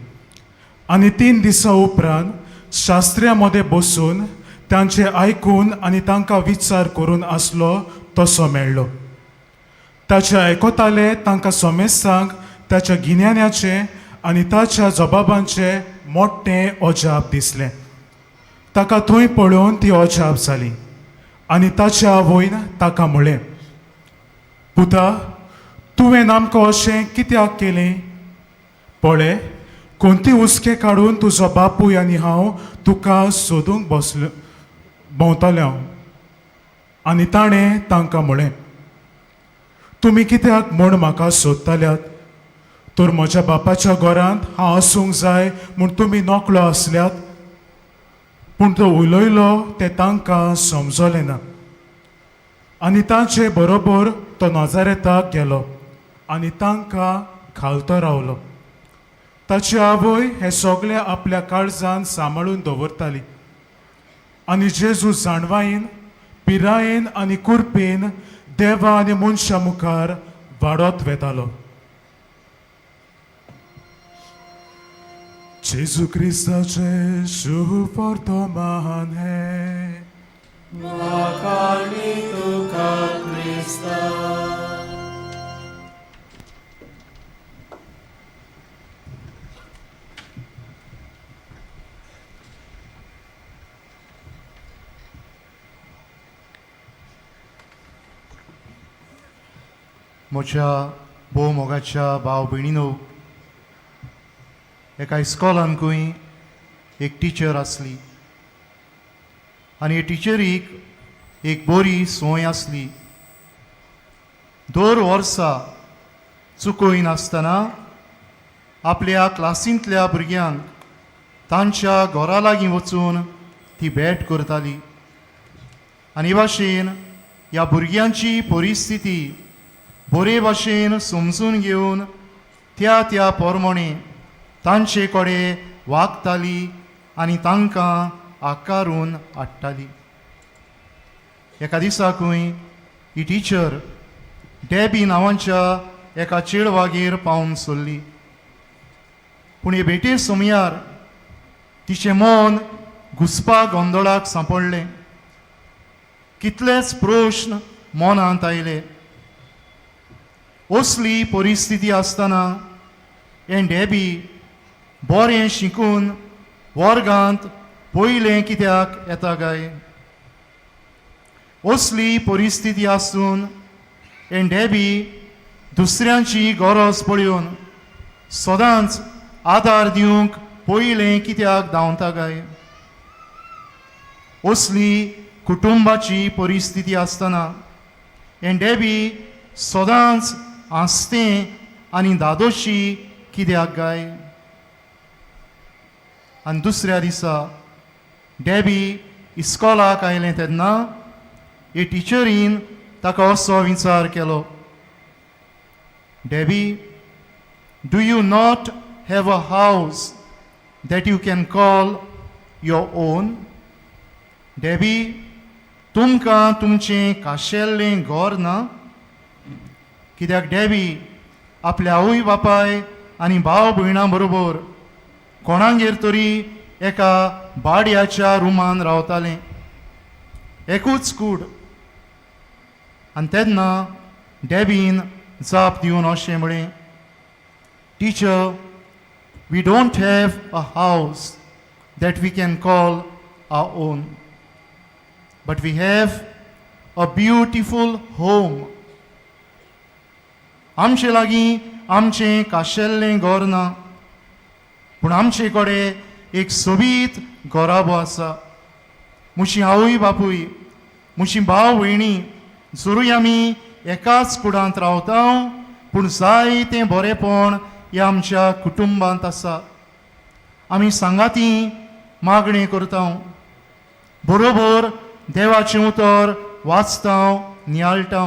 आनी 3 दिसां उपरांत शास्त्र्यां मदें बसून तांचे आयकून आनी तांकां विचार करून आसलो तसो मेळ्ळो ताचे आयकताले तांकां समेस्तांक ताच्या गिन्यान्याचे आनी ताच्या जबाबांचे मोठें अजाप दिसलें ताका थंय पळोवन ती अजाप जाली आनी ताच्या आवयन ताका म्हळें पुता तुवें आमकां अशें कित्याक केलें पळय कोणती उस्के काडून तुजो बापूय आनी हांव तुका सोदूंक बसलो भोंवताले हांव आनी ताणें तांकां म्हळें तुमी कित्याक म्हूण म्हाका सोदताल्यात तर म्हज्या बापाच्या घरांत हांव आसूंक जाय म्हूण तुमी नोकलो आसल्यात पूण तो उलयलो तें तांकां समजलें ना आनी तांचे बरोबर तो नाजारेताक गेलो आनी तांकां घालतो रावलो ताची आवय हें सगळें आपल्या काळजांत सांबाळून दवरताली आनी जेजू जाणवायेन पिरायेन आनी कुरपेन देवा आनी मनशा मुखार वाडत वेतालो जेजू क्रिस्ताचे शुभ वर्तमान हे म्हज्या भोव मोगाच्या भाव भयणीनो एका इस्कॉलांकूय एक टिचर आसली आनी हे टिचरीक एक बरी संवय आसली दर वर्सा चुकोय नासतना आपल्या क्लासींतल्या भुरग्यांक तांच्या घरा लागीं वचून ती भेट करताली आनी हे भाशेन ह्या भुरग्यांची परिस्थिती बरे भाशेन समजून घेवन त्या त्या प्रमाणे तांचे कडेन वागताली आनी तांकां आकारून हाडटाली. एका दिसाकूय ही टिचर डॅबी नांवांच्या एका चेडवागेर पावून सोल्ली. पूण हे भेटे समयार तिचें मन घुसपा गोंदळाक सांपडलें. कितलेच प्रश्न मनांत आयले. असली परिस्थिती आसतना हें डॅबी बरें शिकून वर्गांत पयलें कित्याक येता काय? असली परिस्थिती आसून हें डॅबी दुसऱ्यांची गरज पळोवन सदांच आदार दिवंक पयलें कित्याक धांवता काय? असली कुटुंबाची परिस्थिती आसतना हें डॅबी सदांच हांसतें आनी धादोशी कित्याक काय? आनी दुसऱ्या दिसा डॅबी इस्कॉलाक आयलें तेन्ना हे टिचरीन ताका असो विचार केलो. Debbie, do you not have a house that you can call your own? Debbie, तुमकां तुमचें खाशेल्लें घर ना? कित्याक डॅबी आपल्या आवय बापाय आनी भाव भयणां बरोबर कोणागेर तरी एका भाड्याच्या रुमान रावतालें. एकूच कूड. आनी तेन्ना डॅबीन जाप दिवन अशें म्हळें, teacher, we don't have a house that we can call our own, but we have a beautiful home. आमचे लागीं आमचें खाशेल्लें घर ना, पूण आमचे कडेन एक सोबीत घोराबो आसा. म्हजी आवय बापूय, म्हजी भाव भयणी जरूय आमी एकाच कुडांत रावता, पूण जायतें बरेंपण ह्या आमच्या कुटुंबांत आसा. आमी सांगाती मागणें करता, बरोबर देवाचें उतर वाचता, नियाळटा,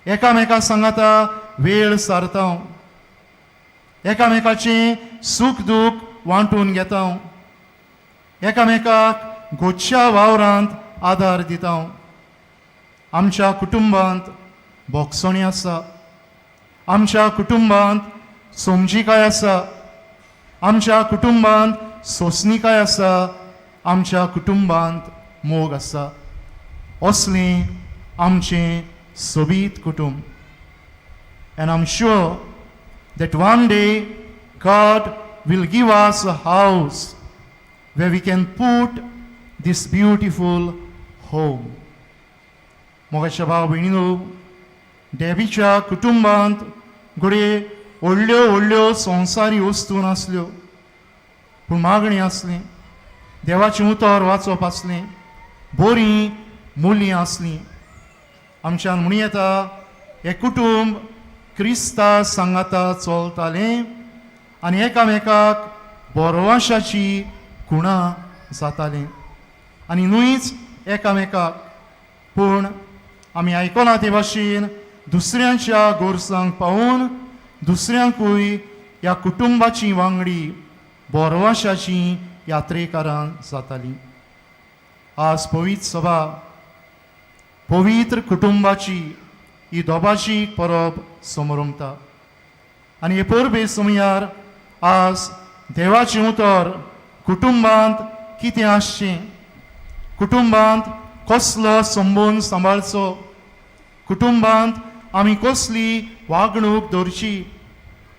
एकामेका सांगाता वेळ सारता, एकामेकाचें सूख दूख वांटून घेता, एकामेकाक गोडच्या वावरांत आदार दिता. आमच्या कुटुंबांत बोगसणी आसा, आमच्या कुटुंबांत समजीकाय आसा, आमच्या कुटुंबांत सोंसणीकाय आसा, आमच्या कुटुंबांत मोग आसा. असलें आमचें सोबीत कुटुंब. And I'm sure that one day God will give us a house where we can put this beautiful home. मोगाच्या भाव भयणीनो, डॅबीच्या कुटुंबांत घडये व्हडल्यो व्हडल्यो संवसारी वस्तू नासल्यो, पूण मागणी आसली, देवाचें उतर वाचप आसलें, बरीं मुल्यां आसलीं. आमच्यान म्हणी येता हें कुटुंब क्रिस्ता सांगाता चलतालें आनी एकामेकाक बोरवाशाची खुणां जातालीं. आनी न्हूच एकामेकाक, पूण आमी आयकलां ते भाशेन दुसऱ्यांच्या गोरसांक पावून दुसऱ्यांकूय ह्या कुटुंबाची वांगडी बोरवाशाची यात्रेकारां जातालीं. आज पवित्र सभा पवित्र कुटुंबाची ही दोबाची परब समोरमता. आनी हे परबे समयार आज देवाचें उतर कुटुंबांत कितें आसचें, कुटुंबांत कसलो संबंद सांबाळचो, कुटुंबांत आमी कसली वागणूक दवरची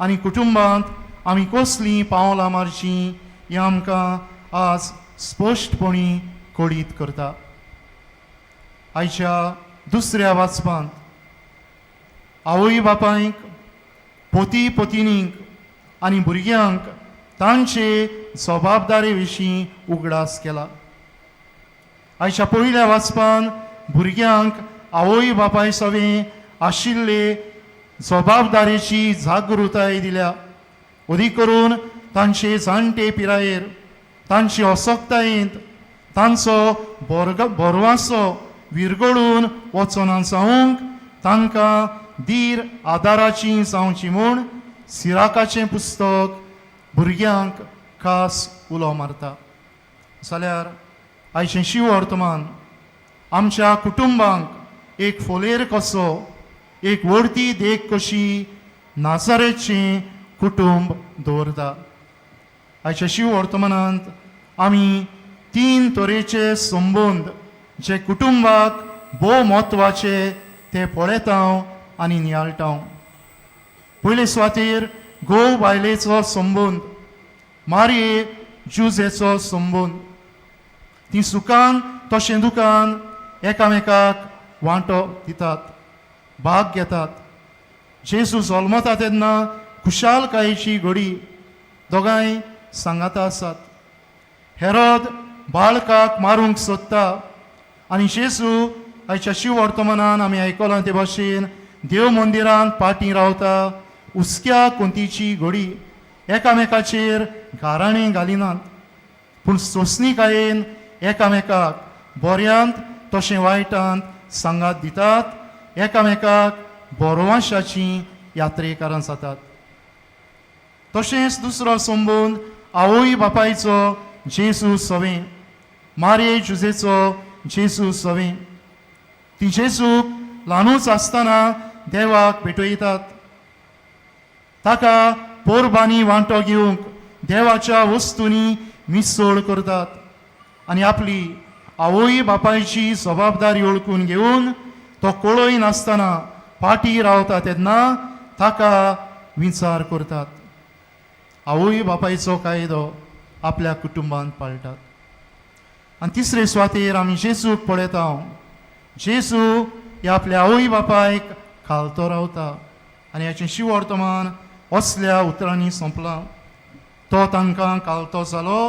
आनी कुटुंबांत आमी कसलीं पावलां मारचीं हें आमकां आज स्पश्टपणी कळीत करता. आयच्या दुसऱ्या वाचपांत आवय बापायक, पोती पोतिनींक आनी भुरग्यांक तांचे जबाबदारे विशीं उगडास केला. आयच्या पयल्या वाचपान भुरग्यांक आवय बापाय सवें आशिल्ले जबाबदारेची जागृताय दिल्या. अदीक करून तांचे जाणटे पिरायेर तांची असोक्तायेंत तांचो बोरवासो विरगळून वचोना जावंक तांकां धीर आदाराची जावची म्हूण सिराकाचें पुस्तक भुरग्यांक खास उलो मारता. जाल्यार आयचें शिव वर्तमान आमच्या कुटुंबांक एक फोलेर कसो, एक व्हडती देख कशी नाजारेचें कुटुंब दवरता. आयच्या शिव वर्तमानांत आमी 3 तरेचे संबंद जे कुटुंबाक भोव म्हत्वाचे ते पळयता आनी नियाळटा. पयले सुवातेर घोव बायलेचो संबंद, मारये जुजेचो संबंद. ती सुखान तशें दुखान एकामेकाक वांटो दितात, भाग घेतात. जेजू जल्मता तेन्ना खुशालकायेची घडी दोगांय सांगाता आसात. हेरोद बाळकाक मारूंक सोदता आनी जेजू आयच्या शिव वर्तमानान आमी आयकलां ते भाशेन देव मंदिरांत पाटी रावता. उस्क्या कोंतीची घडी एकामेकाचेर गाराणें घालिनात, पूण सोंसणीकायेन एकामेकाक बऱ्यांत तशें वायटांत सांगात दितात. एकामेकाक बोरवांशाची यात्रेकारां जातात. तशेंच दुसरो संबंद आवय बापायचो जेजू सवें, मारये जुजेचो जेजू सवें. ती जेजूक ल्हानूच आसतना देवाक भेटयतात. ताका पोरबानी वांटो घेवंक देवाच्या वस्तूंनी मिसळ करतात आनी आपली आवय बापायची जबाबदारी ओळखून घेवन तो कळय नासतना पाटी रावता तेन्ना ताका विचार करतात. आवय बापायचो कायदो आपल्या कुटुंबांत पाळटात. आनी तिसरे सुवातेर आमी जेजूक पळयता. जेजू हे आपल्या आवय बापायक खालतो रावता आनी हाचें शिव वर्तमान असल्या उतरांनी सोंपलां. तो तांकां खालतो जालो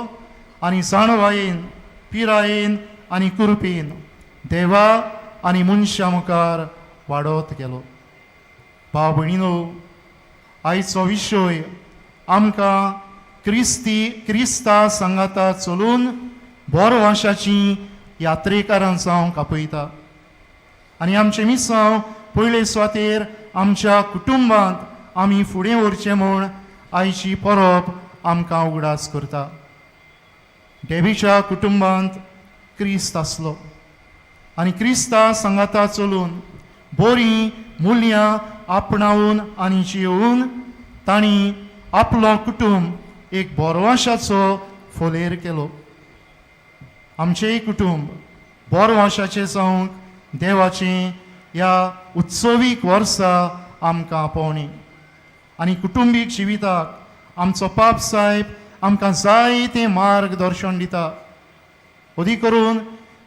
आनी जाणवायेन, पिरायेन आनी कुरपेन देवा आनी मनशा मुखार वाडत गेलो. भाव भयणीनो, आयचो विशय आमकां क्रिस्ता सांगाता चलून बोरवांशाची यात्रेकारां जावंक आपयता. आनी आमचें मिसांव पयले सुवातेर आमच्या कुटुंबांत आमी फुडें व्हरचें म्हूण आयची परब आमकां उगडास करता. डेबीच्या कुटुंबांत क्रिस्त आसलो आनी क्रिस्ता सांगाता चलून बरीं मुल्यां आपणावून आनी जियोवन तांणी आपलो कुटुंब एक बोरवांशाचो फोलेर केलो. आमचेंय कुटुंब बोरवांशाचें जावंक देवाचें ह्या उत्सवीक वर्सा आमकां आपोवणी. आनी कुटुंबीक जिविताक आमचो पाप साहेब आमकां जायतें मार्गदर्शन दिता. अदी करून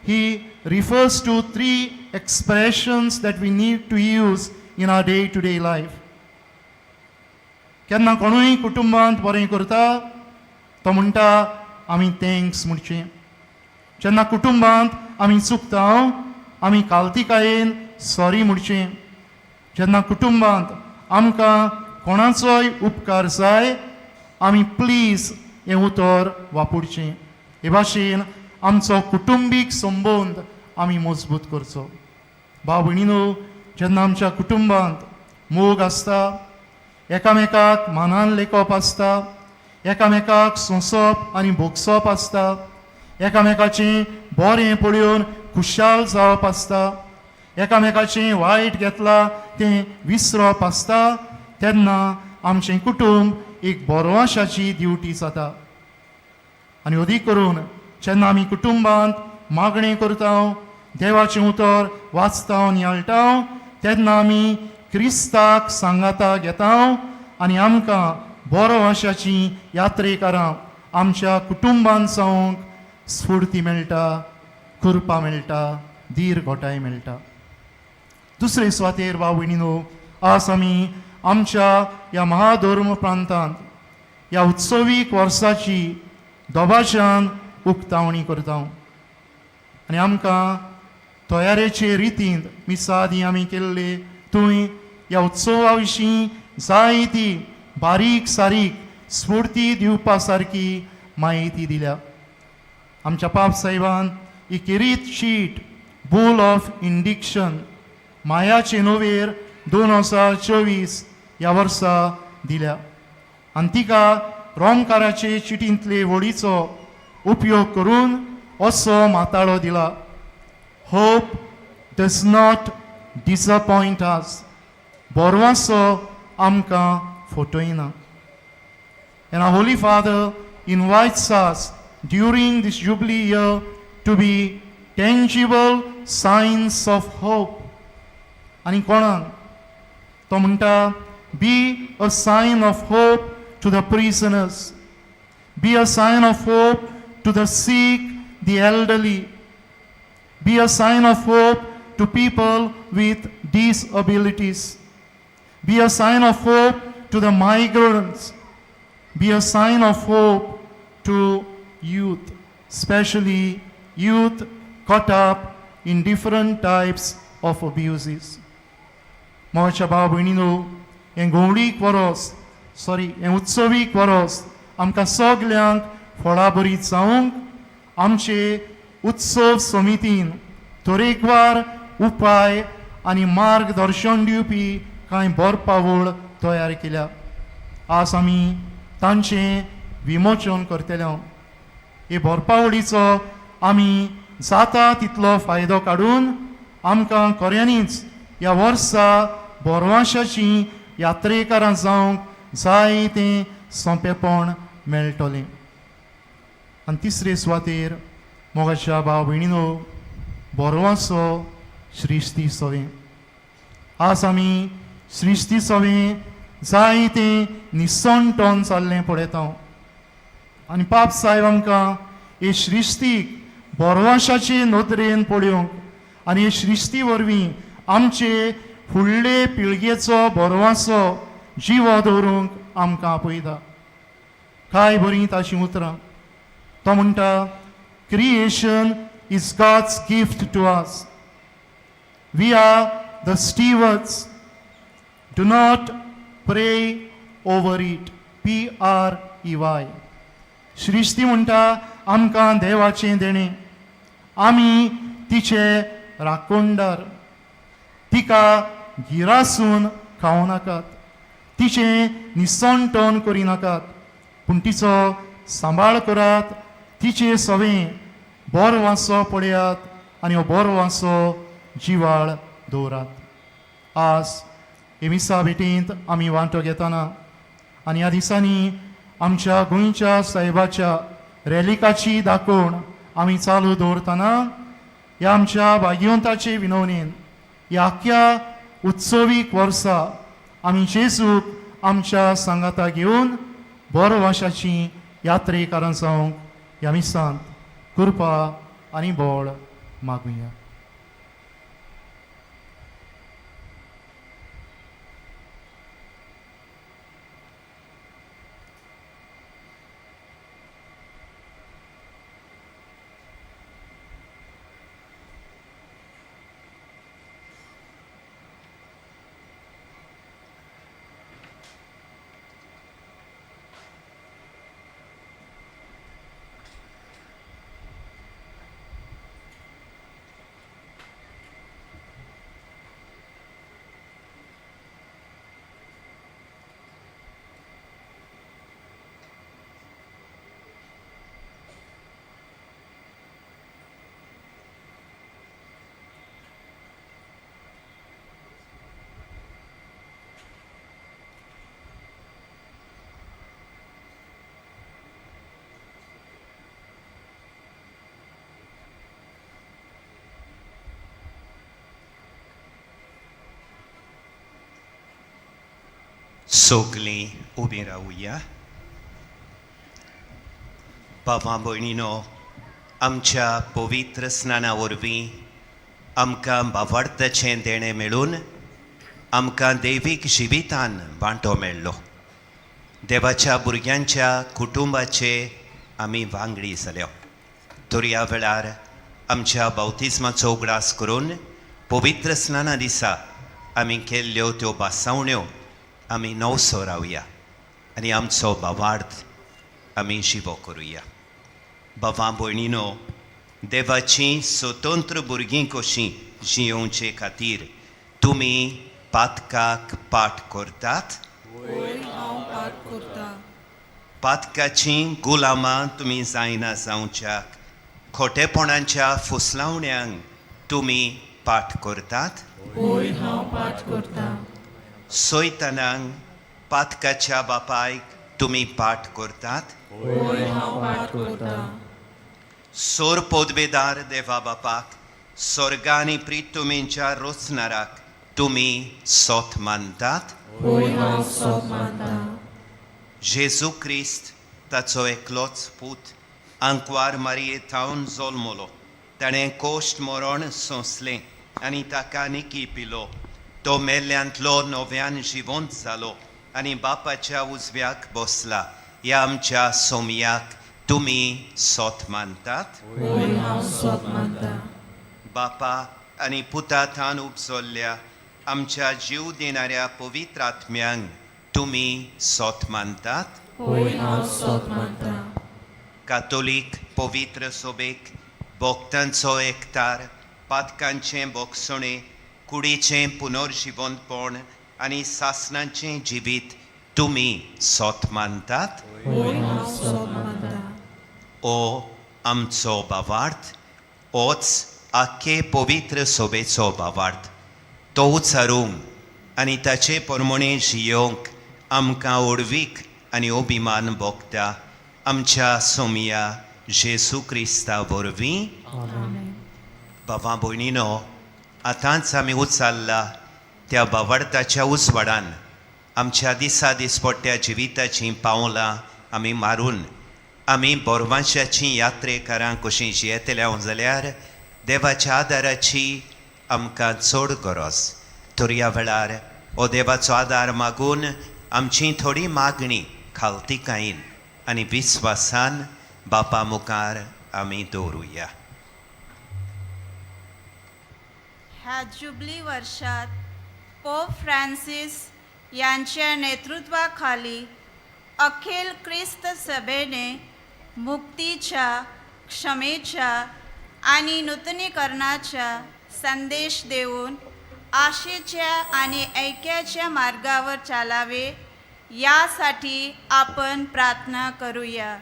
ही refers to 3 expressions that we need to use in our day-to-day life. केन्ना कोणूय कुटुंबांत बरें करता तो म्हणटा आमी थँक्स म्हणचें. जेन्ना कुटुंबांत आमी चुकता आमी काल्तिकायेन सॉरी म्हणचें. जेन्ना कुटुंबांत आमकां कोणाचोय उपकार जाय आमी प्लीज हें उतर वापरचें. हे भाशेन आमचो कुटुंबीक संबंद आमी मजबूत करचो. भाव भयणीनो, जेन्ना आमच्या कुटुंबांत मोग आसता, एकामेकाक मानान लेखप आसता, एकामेकाक सोंसप आनी भोगसप आसता, एकामेकाचें बरें पळयोवन खुशाल जावप आसता, एकामेकाचें वायट घेतलां तें विसरप आसता, तेन्ना आमचें कुटुंब एक बोरवांशाची ड्युटी जाता. आनी अदीक करून जेन्ना आमी कुटुंबांत मागणें करता, देवाचें उतर वाचता नियाळटा, तेन्ना आमी क्रिस्ताक सांगाता घेता आनी आमकां बोरवांशाची यात्रेकारां आमच्या कुटुंबांत जावंक स्फूर्ती मेळटा, कृपा मेळटा, धीर घोटाय मेळटा. दुसरे सुवातेर भाव भयणीनो, आज आमी आमच्या ह्या महाधर्म प्रांतांत ह्या उत्सवीक वर्साची दोबाच्यान उक्तावणी करता आनी आमकां तयारेचे रितीन मिसा आदी आमी केल्ले थंय ह्या उत्सवा विशीं जायती बारीक सारीक स्फूर्ती दिवपा सारकी माहिती दिल्या. आमच्या पाप साहेबान ही किरीत शीट बुल ऑफ इंडिक्शन मायाचे नोवेर 2024 ह्या वर्सा दिल्या आनी तिका रोमकाराचे चिटींतले वळीचो उपयोग करून असो माताळो दिला. होप डज नॉट डिसअपॉयंट अस. बोरवासो आमकां फटयना. And our Holy Father invites us during this Jubilee year to be tangible signs of hope. आणि कोणाक तो म्हणटा, be a sign of hope to the prisoners, be a sign of hope to the sick, the elderly, be a sign of hope to people with disabilities, be a sign of hope to the migrants, be a sign of hope to youth, especially youth caught up in different types of abuses. मोच्या भाव भयणीनो, हें गवळीक वरोस हें उत्सवीक वरोस आमकां सगल्यांक फळां बरी जावंक आमचे उत्सव समितीन तरेकवार उपाय आनी मार्गदर्शन दिवपी कांय बरपावळ तयार केल्या. आज आमी तांचें विमोचन करतले. हे बरपावळीचो आमी जाता तितलो फायदो काडून आमकां खऱ्यांनीच ह्या वर्सा बोरवांशाची यात्रेकारां जावंक जायतें सोंपेपण मेळटलें. आनी तिसरे सुवातेर मोगाच्या भाव भयणीनो, बोरवांचो श्रिस्ती सवें. आज आमी श्रिस्ती सवें जायतें निसंटोन जाल्लें पळयता. आनी पाप साहेब आमकां हे श्रिस्तीक बोरवांशाचे नदरेन पळोवंक आनी हे श्रिस्ती वरवीं आमचे फुडले पिळगेचो बोरवांचो जिवो दवरूंक आमकां आपयता. काय बरीं ताचीं उतरां. तो म्हणटा, creation is God's gift to us. We are the stewards. Do not prey over it. PREY. श्रिस्ती म्हणटा आमकां देवाचें देणें. आमी तिचे राखणदार. तिका गिरासून खावं नाकात, तिचें निसंटोन करिनाकात, पूण तिचो सांबाळ करात, तिचे सवें बोरवांचो पळयात आनी हो बोरवांचो जिवाळ दवरात. आज हे मिसा भेटेंत आमी वांटो घेतना आनी ह्या दिसांनी आमच्या गोंयच्या साहेबाच्या रॅलिकाची दाखोवन आमी चालू दवरतना ह्या आमच्या भाग्यवंताचे विनवणेन ह्या आख्या उत्सवीक वर्सा आमी जेजूक आमच्या सांगाता घेवन बोरवांशाची यात्रेकारां जावंक ह्या मिसांत कृपा आनी बळ मागुया. सगळीं उबीं रावुया. बाबा भयणीनो, आमच्या पवित्र स्नाना वरवीं आमकां बावार्थाचें देणें मेळून आमकां दैवीक जिवितान वांटो मेळ्ळो. देवाच्या भुरग्यांच्या कुटुंबाचे आमी वांगडी जाल्यो. तर ह्या वेळार आमच्या बावतिस्माचो उगडास करून पवित्र स्नाना दिसा आमी केल्ल्यो त्यो बासावण्यो आमी नवसो रावया आनी आमचो भावार्थ आमी शिवो करुया. भावां भयणीनो, देवाची स्वतंत्र भुरगीं कशीं जियोवचे खातीर तुमी पातकाक पाठ करतात? पातकाची गुलामां तुमी जायना जावच्याक खोटेपणांच्या फुसलावण्यांक तुमी पाठ करतात? सोयतानांक पातकाच्या बापायक तुमी पाठ करतात? सोर पोदवेदार देवा बापाक स्वर्गानी प्रितुमींच्या रोचणाराक तुमी सोत मानतात? जेजू क्रिस्त ताचो एकलोच पूत आंकवार मारयेंतावन जल्मलो. ताणें कोश्ट मरण सोंसलें आनी ताका निकी पिलो. तो मेल्ल्यांतलो नव्यान जिवंत जालो आनी बापाच्या उजव्याक बसला. ह्या आमच्या सोमयाक तुमी सोत मानतात? बापा आनी पुतांतान उपजल्ल्या आमच्या जीव देणाऱ्या पवित्र आत्म्यांक तुमी सोत मानतात? कातोलीक पवित्र सोबेक भोगतांचो एकतार, पातकांचें बोगसणें, कुडीचें पुनर्जिवंतपण आनी सासणांचें जिवीत तुमी सोत मानतात? ओ आमचो भावार्थ, होच आख्खे पवित्र सोबेचो भावार्थ. तो उचारूंक आनी ताचे प्रमाणे जियोंक आमकां ओडवीक आनी अभिमान भोगता आमच्या सोमया जेजू क्रिस्ता वरवीं. भावां भयणीनो, आतांच आमी उचाल्ला त्या भावार्थाच्या उजवाडान आमच्या दिसा दिसपट्ट्या जिविताचीं पावलां आमी मारून आमी बोरवांशाची यात्रेकारां कशीं जियेतल्या जाल्यार देवाच्या आदाराची आमकां चड गरज. तर ह्या वेळार हो देवाचो आदार मागून आमची थोडी मागणी खालतिकायेन आनी विस्वासान बापा मुखार आमी दवरुया. ह्या जुबली वर्षात पोप फ्रांसीस यांच्या नेतृत्वाखाली अखिल ख्रिस्त सभेने मुक्तीच्या, क्षमेच्या आणि नूतनीकरणाचा संदेश देऊन आशेच्या आणि ऐक्याच्या मार्गावर चालावे यासाठी आपण प्रार्थना करूया.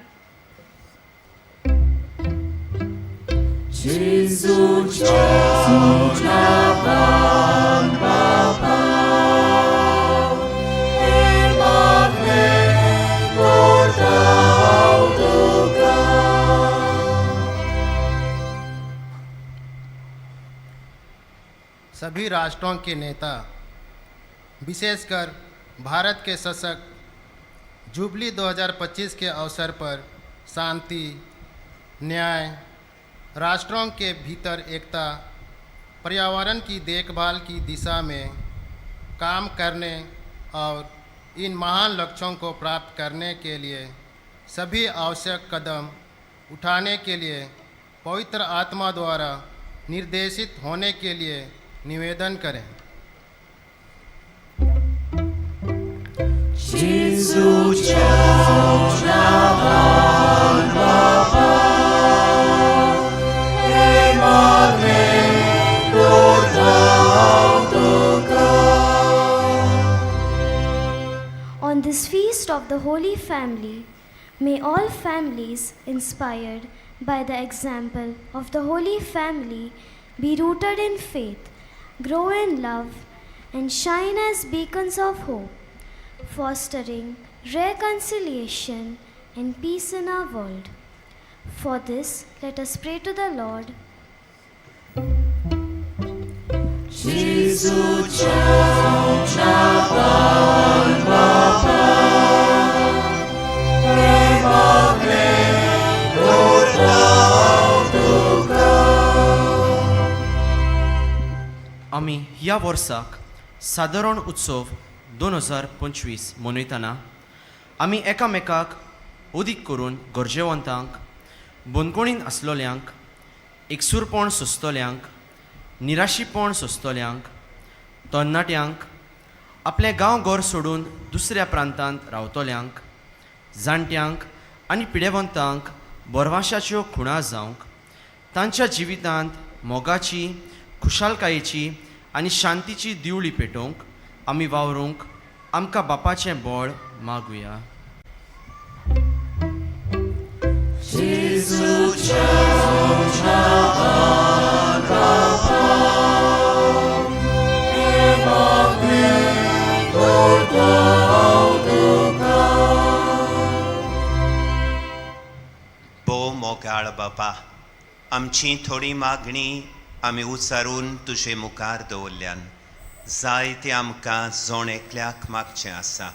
सभी राष्ट्रों के नेता, विशेषकर भारत के शासक जुबली 2025 के अवसर पर शांति, न्याय, राष्ट्रों के भीतर एकता, पर्यावरण की देखभाल की दिशा में काम करने और इन महान लक्ष्यों को प्राप्त करने के लिए सभी आवश्यक कदम उठाने के लिए पवित्र आत्मा द्वारा निर्देशित होने के लिए निवेदन करें. On this feast of the Holy Family, may all families inspired by the example of the Holy Family be rooted in faith, grow in love, and shine as beacons of hope, fostering reconciliation and peace in our world. For this, let us pray to the Lord. आमी ह्या वर्साक सादारण उत्सव 2025 मनयतना आमी एकामेकाक ओदीक करून गरजेवंतांक, बोनकोणीन आसलोल्यांक, एकसूरपण सोंसतल्यांक, निराशीपण सोंसतल्यांक, तरणाट्यांक आपलें गांव घर सोडून दुसऱ्या प्रांतांत रावतल्यांक जाणट्यांक आनी पिडेवंतांक बोरवाशाच्यो खुणा जावंक तांच्या जिवितांत मोगाची खुशालकायेची आनी शांतीची दिवळी पेटोवंक आमी वावरूंक आमकां बापाचें बळ मागुया. बो मोगाळ बापा, आमची थोडी मागणी आमी उचारून तुजे मुखार दवरल्यान जाय ते आमकां जोण एकल्याक मागचें आसा.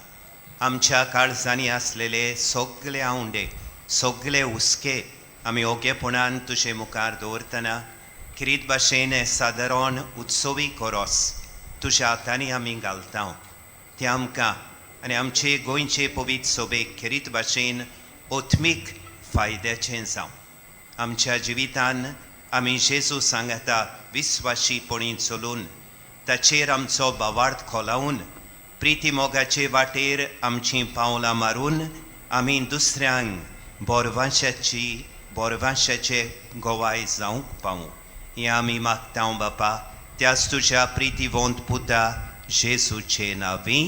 आमच्या काळजांनी आसलेले सगळे आवंडे सगळे हुस्के आमी ओगेपणान तुजे मुखार दवरतना किरीत भाशेन हें सादारण उत्सवी कोरोस तुज्या हातांनी आमी घालता. तें आमकां आनी आमचे गोंयचे पवित्र सोबेक किरीत भाशेन ओत्मीक फायद्याचें जावं. आमच्या जिवितान आमी जेजू सांगता विस्वाशीपणी चलून ताचेर आमचो भावार्थ खोलावून प्रिती मोगाचे वाटेर आमचीं पावलां मारून आमी दुसऱ्यांक बोरवांशाचे गोवाय जावंक पावूं. हें आमी मागता बापा, त्याच तुज्या प्रितीवंत पुता जेजूचे नांवी.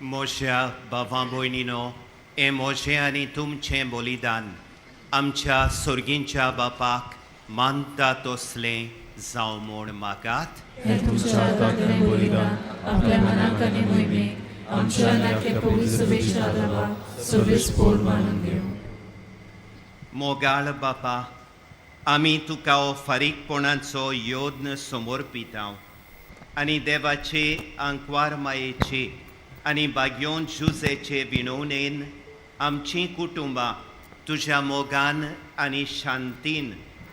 मोशा बाबा भयणीनो, हे मोशे आनी तुमचें बलिदान आमच्या सुर्गींच्या बापाक मानता तसलें जावं म्हूण मागात. हे तुमच्या हातांतलें बलिदान आपल्या मनाक आनी मोहिमेक आमच्या नाट्य पवित्र सभेच्या आदाराक सर्वेस्पोर मानून घेवं. मोगाळ बापा, आमी तुका हो फारीकपणाचो योद्न समर्पिता आनी देवाचे आंकवार मायेचे आनी बाग्योन जुजेचे विणवणेन आमचीं कुटुंबां तुज्या मोगान आनी शांतीन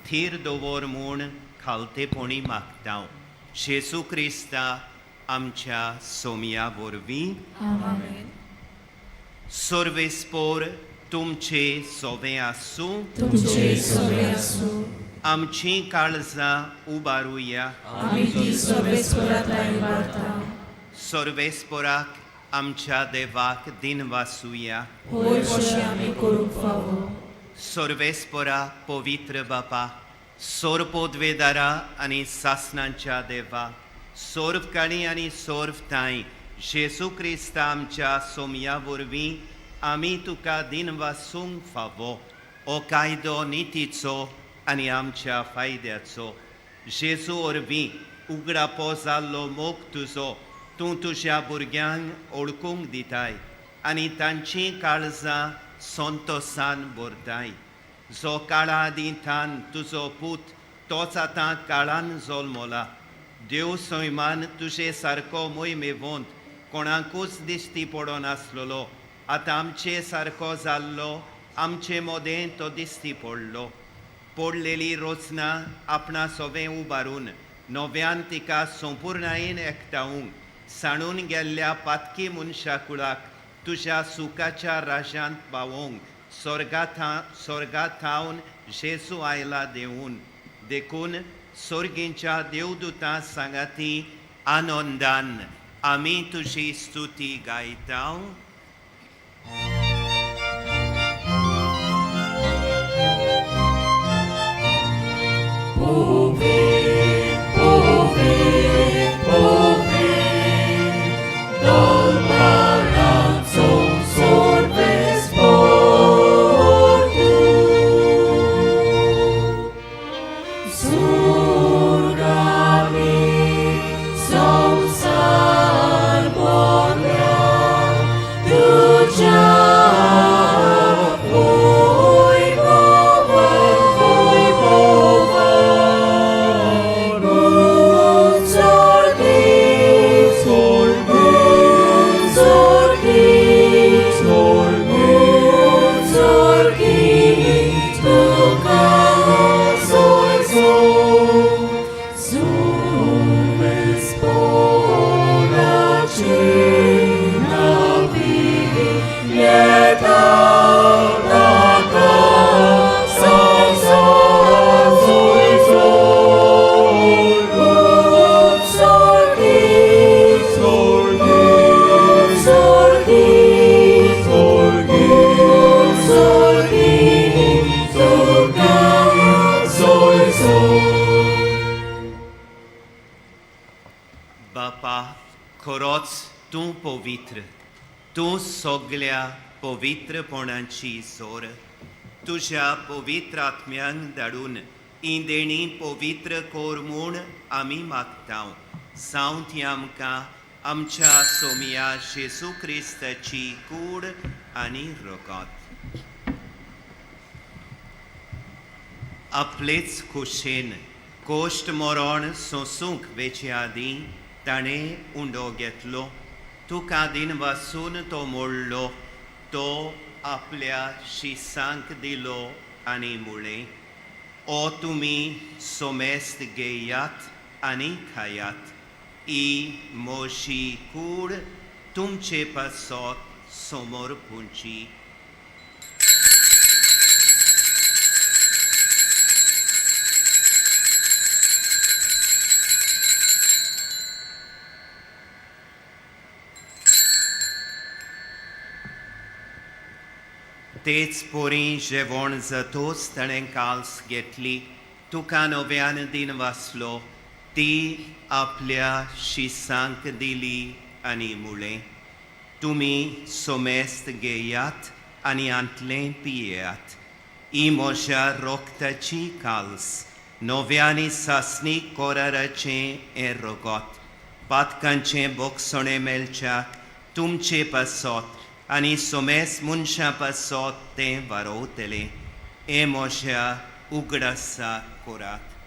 थीर दवर म्हूण खालतेपणी मागता. जेजू क्रिस्ता आमच्या सोमया वरवीं. सर्वेस्पोर तुमचे सोबे आसूं. आमचीं काळजां उबारुया. सर्वेस्पोराक आमच्या देवाक दिन वासुया. सोर्वेस्पोरा पवित्र बापा सोरपोद्वेदारा आनी सासनांच्या देवा सोर्वकाणी आनी सोर्वताय जेसू क्रिस्त आमच्या सोमया वरवीं आमी तुका दिन वासूंक फावो ओ कायदो नितीचो आनी आमच्या फायद्याचो जेसू वरवीं उगडापो जाल्लो मोग तुजो तूं तुज्या भुरग्यांक ओळखूंक दिताय आनी तांचीं काळजां संतोसान भरताय जो काळा आदींतान तुजो पूत तोच आतां काळान जल्मला देव सैमान तुजे सारको मोहिमेवंत कोणाकूच दिश्टी पडो नासलोलो आतां आमचे सारको जाल्लो आमचे मोदें तो दिश्टी पडलो पडलेली रोचना आपणा सोबें उबारून नव्यान तिका संपूर्णायेन एकठांवूंक साणून गेल्ल्या पातकी मनशा कुळाक तुज्या सुखाच्या राजांत पावोवंक स्वर्गांत थावन जेसू आयला देवून देखून स्वर्गींच्या देवदूतां सांगाती आनंदान आमी तुजी स्तुती गायता बापा खरोच तूं पवित्र तूं सगल्या पवित्रपणाची जोर तुज्या पवित्र आत्म्यांक धाडून ही देणी पवित्र कोर म्हूण आमी मागता जावं ती आमकां आमच्या सोमया जेसू क्रिस्ताची कूड आनी रगत आपलेच खोशेन कोश्ट मरण सोंसूंक वेचे आदीं ताणें उंडो घेतलो तुका दिन वासून तो मोडलो तो आपल्या शिसांक दिलो आनी मुळें ओ तुमी सोमेस्त घेयात आनी खायात ही मोशी कूड तुमचे पासत समोर पुंची तेच पोरी जेवण जातोच ताणें काल्स घेतली तुका नव्यान दिन वाचलो ती आपल्या शिसांक दिली आनी मुळें तुमी सोमेस्त घेयात आनी आंतलें पियेयात ही म्हज्या रोगताची काल्स नव्यानी सासणी कोराराचें हें रगत पातकांचें बोगसणें मेलच्याक तुमचे पासत आनी सोमेस मनशां पासत तें वारोवतलें हें म्हज्या उगडासा कोरात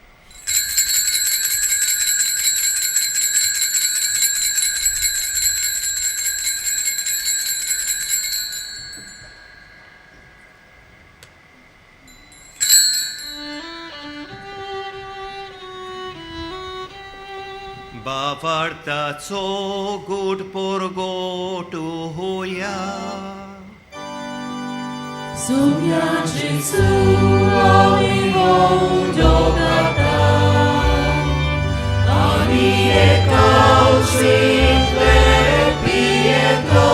बावार्ताचो गोड पोरगोट होया Sumia Jesu amigo jogata Ani ekau simple pieto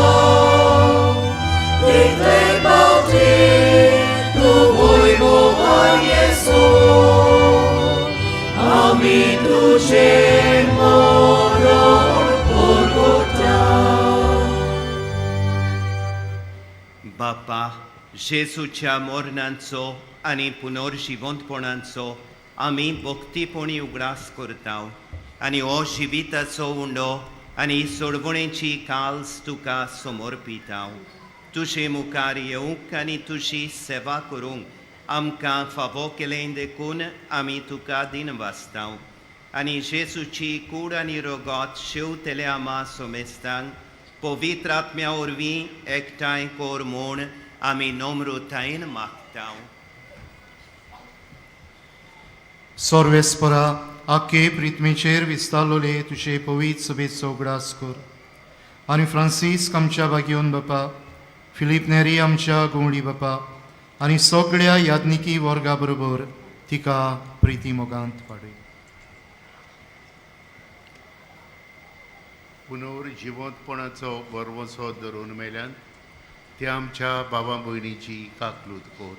Ditle bauti tu आमी तुझे मोरोण पोरगोटा. बापा जेसूच्या मोरणांचो आनी पुनर्जिवंतपणांचो आमी भक्तीपणी उगडास करता आनी हो जिविताचो उंडो आनी सोडवणेची काल्स तुका समर्पिता. तुजे मुखार येवंक आनी तुजी सेवा करूंक आमकां फावो केलें देखून आमी तुका दिनवासता आनी जेसूची कूड आनी रोगोत शेवतले आमा सोमेस्तांक पवित्र आत्म्या वरवीं एकठांय कोर म्हूण आमी नम्रतायेन मागता. सर्वेस्परा आख्खे प्रित्मेचेर विस्तारलोले तुजे पवित्र सभेचो उगडास कर आनी फ्रांसीस आमच्या बागेवन बापा, फिलीप नेरी आमच्या गोंवडी बापा आनी सगळ्या याज्ञिकी वर्गा बरोबर तिका प्रिती मोगांत वाडय. पुनर्जिवंतपणाचो बरवसो धरून मेल्यान ते आमच्या बाबा भयणीची काकलूत कर.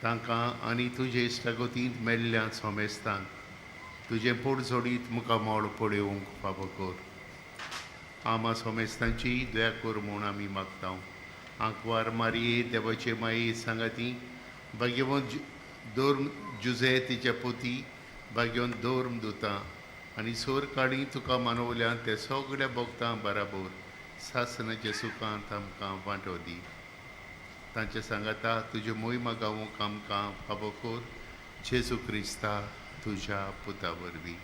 तांकां आनी तुजे इश्टागतींत मेल्ल्या सोमेस्तांक तुजे पोट जोडीत मुखार मोड पळोवंक फावो कर. आमा सोमेस्तांची दया कर म्हूण आमी मागता. आंकवार मारये देवाचे माये सांगाती भाग्यवंत दोर्म जुजे तिच्या पोती भाग्यवंत दोर्म दुता आनी सोर काडी तुका मानवल्यान ते सगळ्या भक्तां बराबर सासनाच्या सुखांत आमकां वांटो दी. तांच्या सांगाता तुजे मोहिमा गावूंक आमकां फावो कर. जेजू क्रिस्ता तुज्या पुता वरवीं.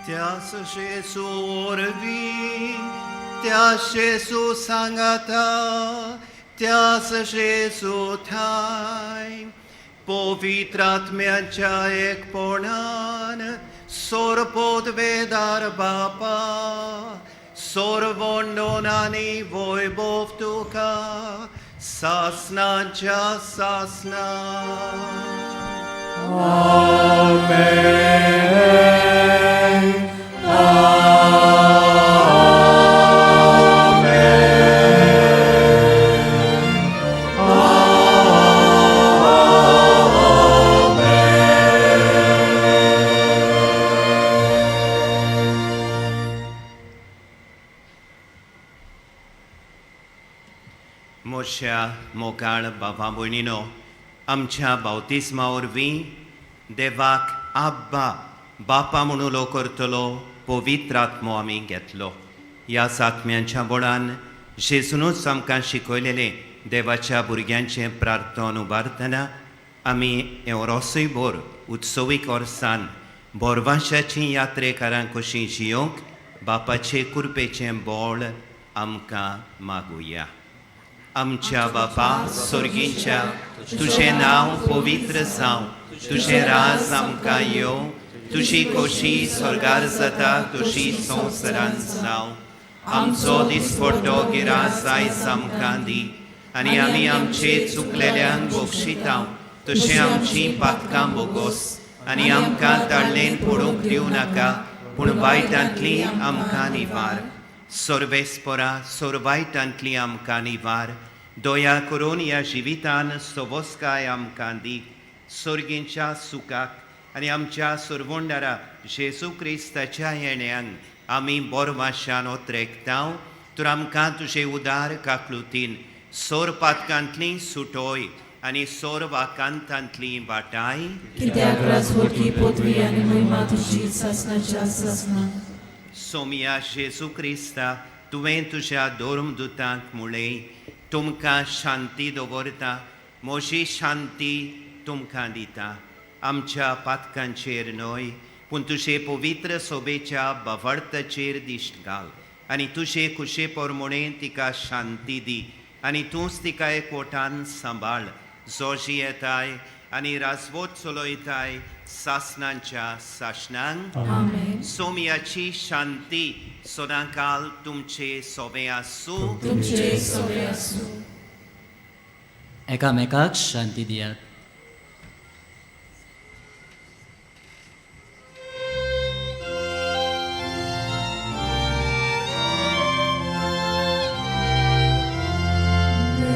त्यास जेसू वरवीं त्यास जेसू सांगाता त्यास जेसू थाय पवित्र आत्म्याच्या एकपणान सोरपोत वेदार बापा सोरवोंडोनानी वैभव तुका सासनाच्या सासना. मोशा मोगाळ बाबा भयणीनो, आमच्या बावतिस्मा वरवीं देवाक आब्बा बापा म्हणून उलो करतलो पवित्र आत्मो आमी घेतलो. ह्या आत्म्यांच्या बळान जेजूनूच आमकां शिकयलेले देवाच्या भुरग्यांचें प्रार्थन उबारतना आमी एवरोसय बोर उत्सवीक वर्सान बोरवांशाची यात्रेकारां कशीं जियोंक बापाचे कृपेचें बोळ आमकां मागुया. आमच्या बापा स्वर्गींच्या तुझें नांव पवित्र जावं, तुझें राज आमकां येवं, तुजी खोशी स्वर्गार जाता तशी संवसारांत जावं. आमचो दिसपट्टो गिरास आयज आमकां दी आनी आमी आमचे चुकलेल्यांक बक्षितांव तशें आमची पातकां बोगोस आनी आमकां ताळ्ळेन पडूंक दिवं नाका पूण वायटांतली आमकां निवार. सर्वेस्परा सोरवायटांतली आमकां निवार. दया करून ह्या जिवितान सवस्काय आमकां दी. सर्गींच्या सुखाक आनी आमच्या सोरवोंडारा जेजू क्रिस्ताच्या येण्याक आमी बोरवाशान ओत्रेकतांव तर आमकां तुजे उदार काकलुतीन सोर पातकांतली सुटोय आनी सोर वाकांतांतली वाटाय. कित्याक राजवटी पदवी आनी महिमा तुजी सासनाच्या सासना. सोमिया जेजू क्रिस्ता तुवें तुज्या दोर्मदुतांक म्हणलें तुमकां शांती दवरता, म्हजी शांती तुमकां दिता. आमच्या पातकांचेर न्हय पूण तुजे पवित्र सोबेच्या बवळताचेर दिश्ट घाल आनी तुजे खुशे पोरमोणे तिका शांती दी आनी तूंच तिका एकवटान सांबाळ. जोजी येताय आनी राजवट चलयताय सासनांच्या सासणांक. सोमियाची शांती सदांकाल तुमचे सोबे आसूं. एकामेकाक शांती दियात. The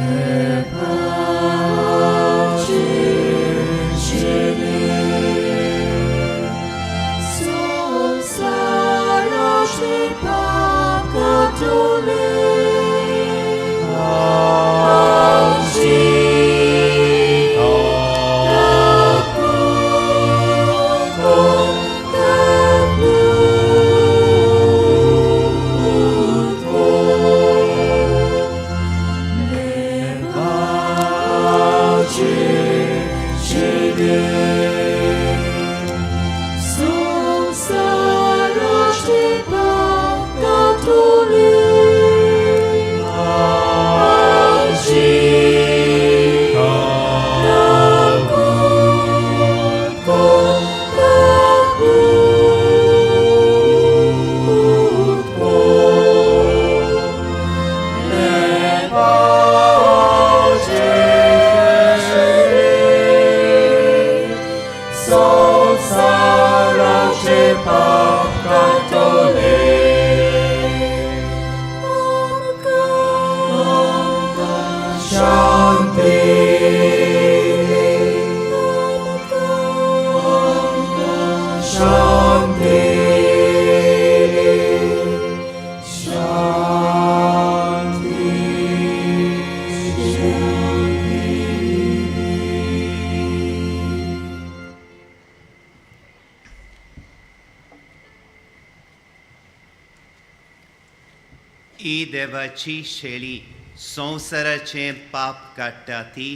देवाची शेळी संवसाराचें पाप काडटा ती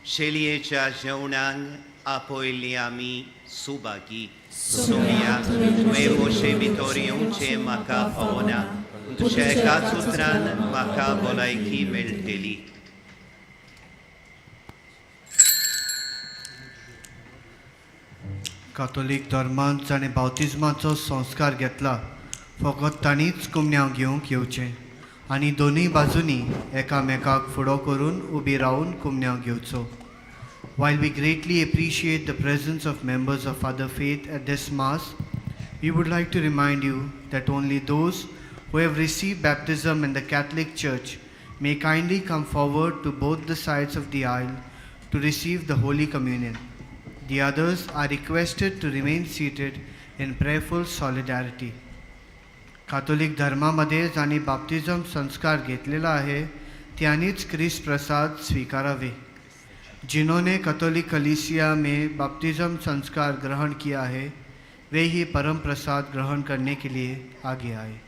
शेळयेच्या जेवणांक आपयली आमी सुभागी सोनिया तुवें मोशे भितर येवचें म्हाका फावना तुज्या एकाच उतरान म्हाका भलायकी मेळटली. कातोलीक धर्मांत जाणें बावतिजमाचो संस्कार घेतला फकत तांणीच कुमन्यांव घेवंक येवचें आनी दोनूय बाजूंनी एकामेकाक फुडो करून उबी रावन कुमन्यांव घेवचो. While we greatly appreciate the presence of members of other faith at this Mass, we would like to remind you that only those who have received baptism in the Catholic Church may kindly come forward to both the sides of the aisle to receive the Holy Communion. The others are requested to remain seated in prayerful solidarity. कातोलिक धर्मामध्ये ज्यांनी बाप्तिझम संस्कार घेतलेला आहे त्यांनीच ख्रिस्त प्रसाद स्वीकारावे. जिन्होंने Catholic कलीसिया में बपतिस्म संस्कार ग्रहण किया है वे ही परम प्रसाद ग्रहण करने के लिए आगे आए.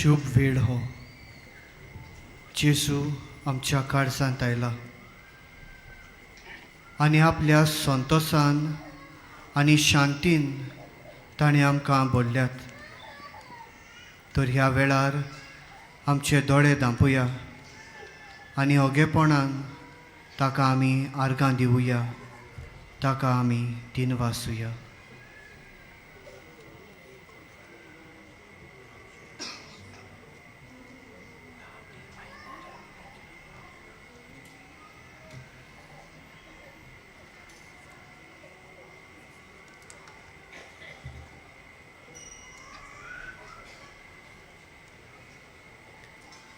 शुभ वेळ हो. जेसू आमच्या काळजांत आयला. आनी आपल्या संतोषान आनी शांतीन ताणें आमकां बोडल्यात. तर ह्या वेळार आमचे दोळे धांपुया आनी ओगेपणान ताका आमी आर्गां दिवया, ताका आमी दिनवासुया.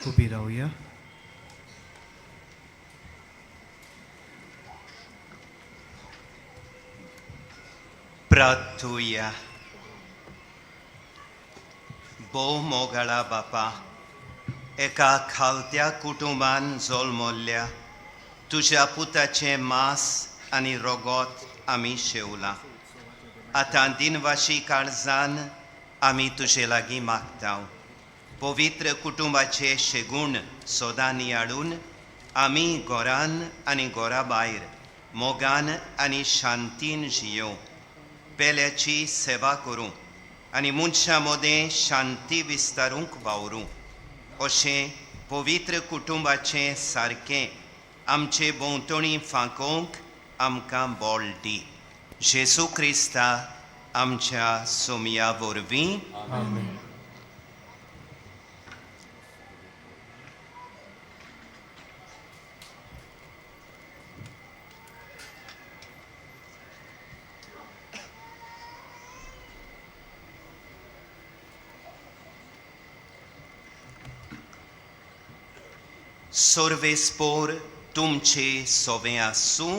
उबी रावया. प्रार्थुया. भोव मोगाळा बापा, एका खालत्या कुटुंबान जल्मल्ल्या तुज्या पुताचें मांस आनी रोगोत आमी शेवलां. आतां दिनवाशी काळजान आमी तुजे लागीं मागतांव. पवित्र कुटुंबाचे शेगूण सोदांनी हाडून आमी घोरान आनी घोरा भायर मोगान आनी शांतीन जियों. पेल्याची सेवा करूं आनी मनशां मदें शांती विस्तारूंक वावरूं. अशें पवित्र कुटुंबाचें सारकें आमचे भोंवतणी फांकोवंक आमकां बोल दी. जेजू क्रिस्ता आमच्या सोमया वरवीं. आमेन. सर्वेस्पोर तुमचे सोवे आसूं.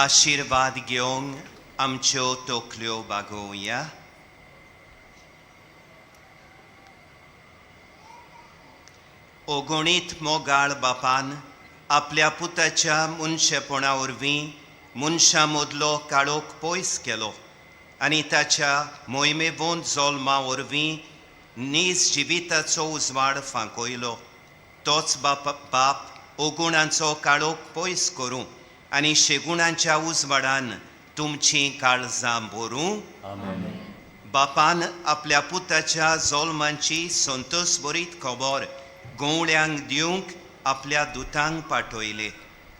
आशिर्वाद घेवंक आमच्यो तोकल्यो बागोवया. ओगोणीत मोगाळ बापान आपल्या पुताच्या मनशेपणा वरवीं मनशां मदलो काळोख पयस केलो आनी ताच्या मोहिमेवंत जल्मा वरवीं नीज जिविताचो उजवाड फांकयलो. तोच बाप ओगुणांचो काळोख पयस करूं आनी शेगुणांच्या उजवाडान तुमचीं काळजां भरूं. बापान आपल्या पुताच्या जल्मांची संतोशभरीत खबर गोवळ्यांक दिवंक आपल्या दुतांक पाठयले.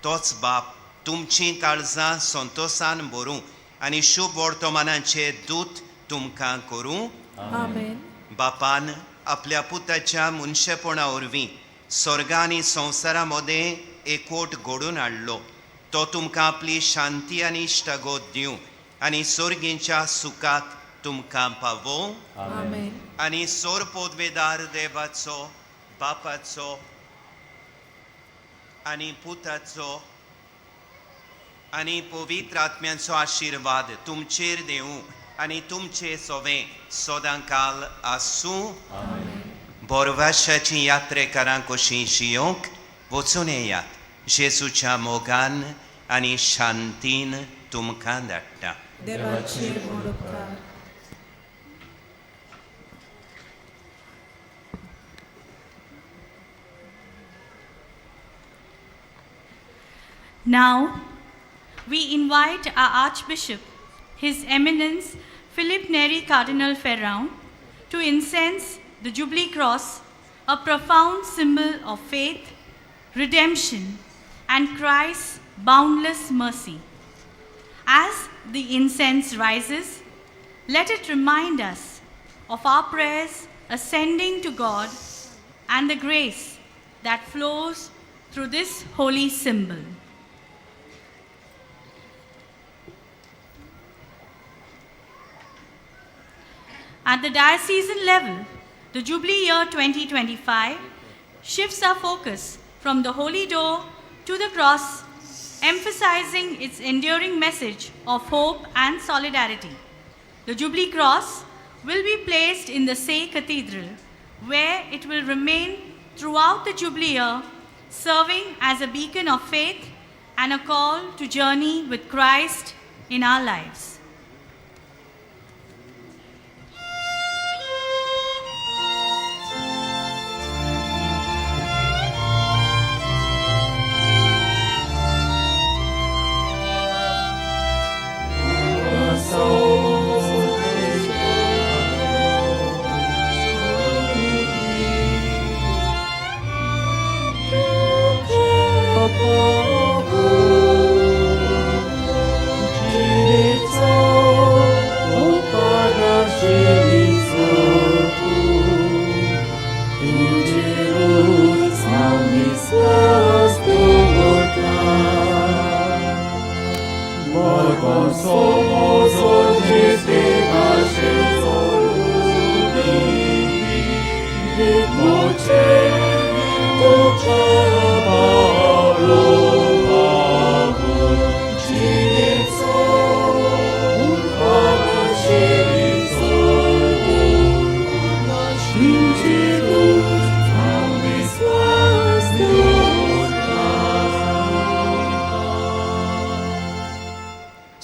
तोच बाप तुमचीं काळजां संतोशान भरूं आनी शुभ वर्तमानाचे दूत तुमकां करूं. बापान आपल्या पुताच्या मनशेपणा वरवीं स्वर्ग आनी संवसारा मदें एकवट घडोवन हाडलो. तो तुमकां आपली शांती आनी इश्टागोत दिवं आनी सर्गींच्या सुखाक तुमकां पावो. आनी सोर पोदवेदार देवाचो, बापाचो आनी पुताचो आनी पवित्र आत्म्याचो आशिर्वाद तुमचेर देवूं आनी तुमचे सोवें सोदांकाल आसूं. बोरवाशाची यात्रेकारां कशीं जियोंक वचून येयात. जेजूच्या मोगान आनी शांतीन तुमकां धाडटा. Now, we invite our Archbishop, His Eminence Philip Neri Cardinal Ferrand, to incense the Jubilee Cross, a profound symbol of faith, redemption, and Christ's boundless mercy. As the incense rises, let it remind us of our prayers ascending to God and the grace that flows through this holy symbol. At the diocesan level, the Jubilee year 2025 shifts our focus from the Holy Door to the cross, emphasizing its enduring message of hope and solidarity. The Jubilee Cross will be placed in the Say Cathedral, where it will remain throughout the Jubilee year, serving as a beacon of faith and a call to journey with Christ in our lives.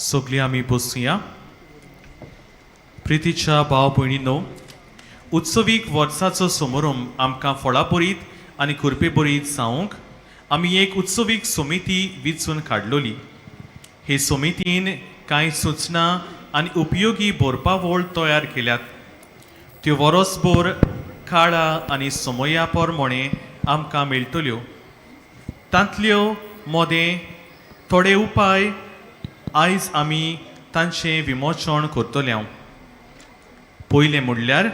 सगळीं आमी बसूया. प्रितीच्या भाव भयणींनो, उत्सवीक वर्साचो समारंभ आमकां फळां बरीत आनी खुरपे बरीत जावंक आमी एक उत्सवीक समिती वेंचून काडलोली. हे समितीन कांय सुचना आनी उपयोगी बरपावळ तयार केल्यात. त्यो वरसभर काळा आनी समया प्रमाणे आमकां मेळटल्यो. तांतल्यो मोदें थोडे उपाय आयज आमी तांचें विमोचन करतले. हांव पयलें म्हणल्यार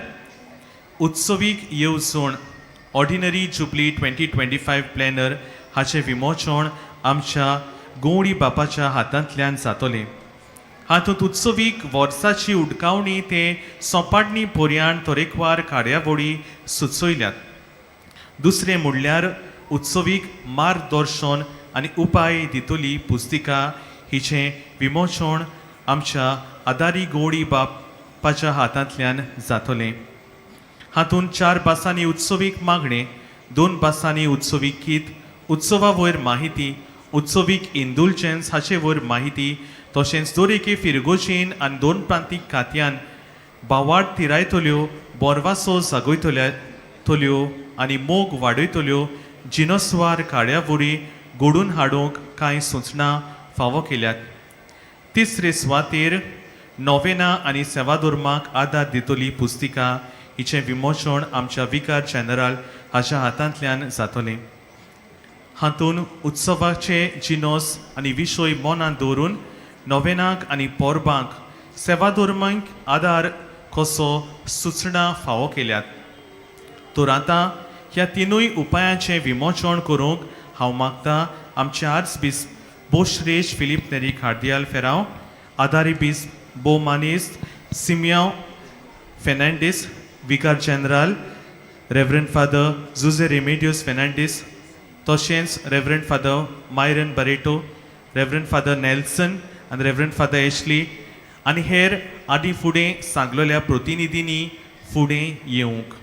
उत्सवीक येवजण ऑर्डिनरी जुबली 2025 प्लॅनर हाचें विमोचन आमच्या गवळी बापाच्या हातांतल्यान जातलें. हातूंत उत्सवीक वर्साची उडकावणी ते सोंपाडणी पर्यंत तरेकवार कार्यावळी सुचयल्यात. दुसरें म्हणल्यार उत्सवीक मार्गदर्शन आनी उपाय दितली पुस्तिका हिचें विमोचन आमच्या आदारी गवळी बापाच्या हातांतल्यान जातलें. हातूंत 4 भासांनी उत्सवीक मागणें, 2 भासांनी उत्सवीक गीत, उत्सवा वयर माहिती, उत्सवीक इंडुलजन्स हाचे वयर माहिती, तशेंच दरेके फिरगोशीन आनी 2 प्रांतीक खात्यान बावाड तिरायतल्यो, बोरवासो जागयतल्यो आनी मोग वाडयतल्यो जिनस्वार कार्यावळी घडोवन हाडूंक कांय सुचना फावो केल्यात. तिसरे सुवातेर नोवेना आनी सेवाधर्माक आदार दितली पुस्तिका हिचें विमोचन आमच्या विकार जनरल हाच्या हातांतल्यान जातलें. हातूंत उत्सवाचे जिनस आनी विशय मनांत दवरून नोवेनाक आनी पोरबांक सेवाधर्मांक आदार कसो सुचना फावो केल्यात. तर आतां ह्या तिनूय उपायांचें विमोचन करूंक हांव मागतां आमचे आर्चबिस्प बोश्रेश फिलीप नेरी कार्दियाल फेरांव, आदारी बिस्प बो मानिस सिमियांव फेर्नांडीस, विकार जनरल रेव्हरंड फादर जुझे रेमेडियोस फेर्नांडीस, तशेंच reverend father Myron Barreto, reverend father Nelson आनी रेव्हरंड फादर एशली आनी हेर आदी फुडें सांगलेल्या प्रतिनिधींनी फुडें येवंक.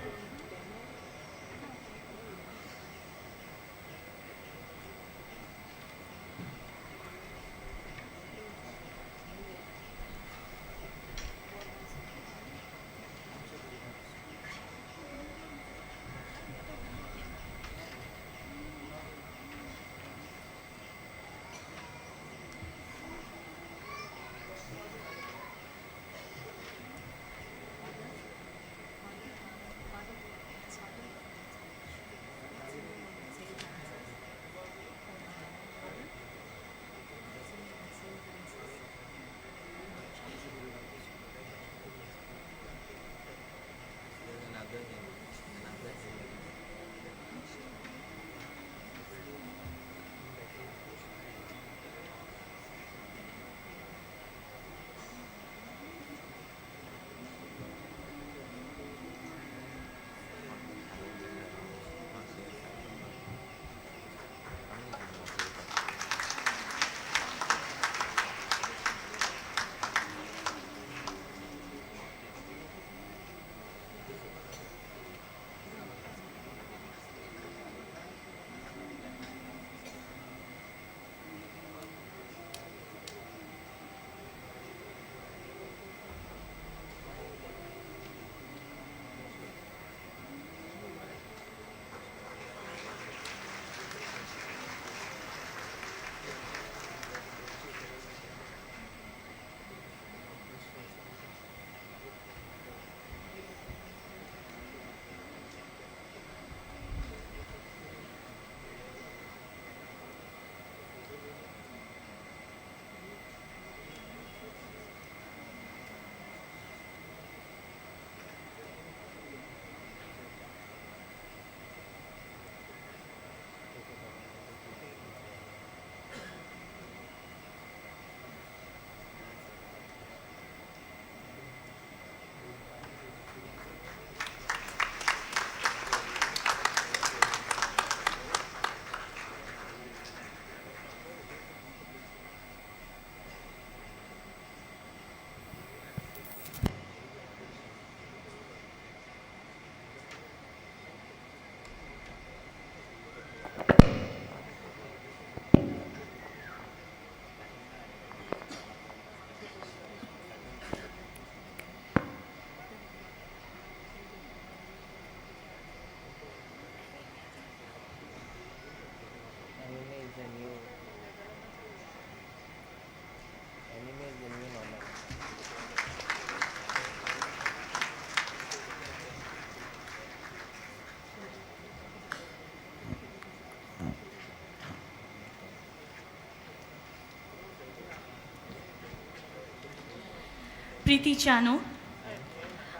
प्रितीच्यानो,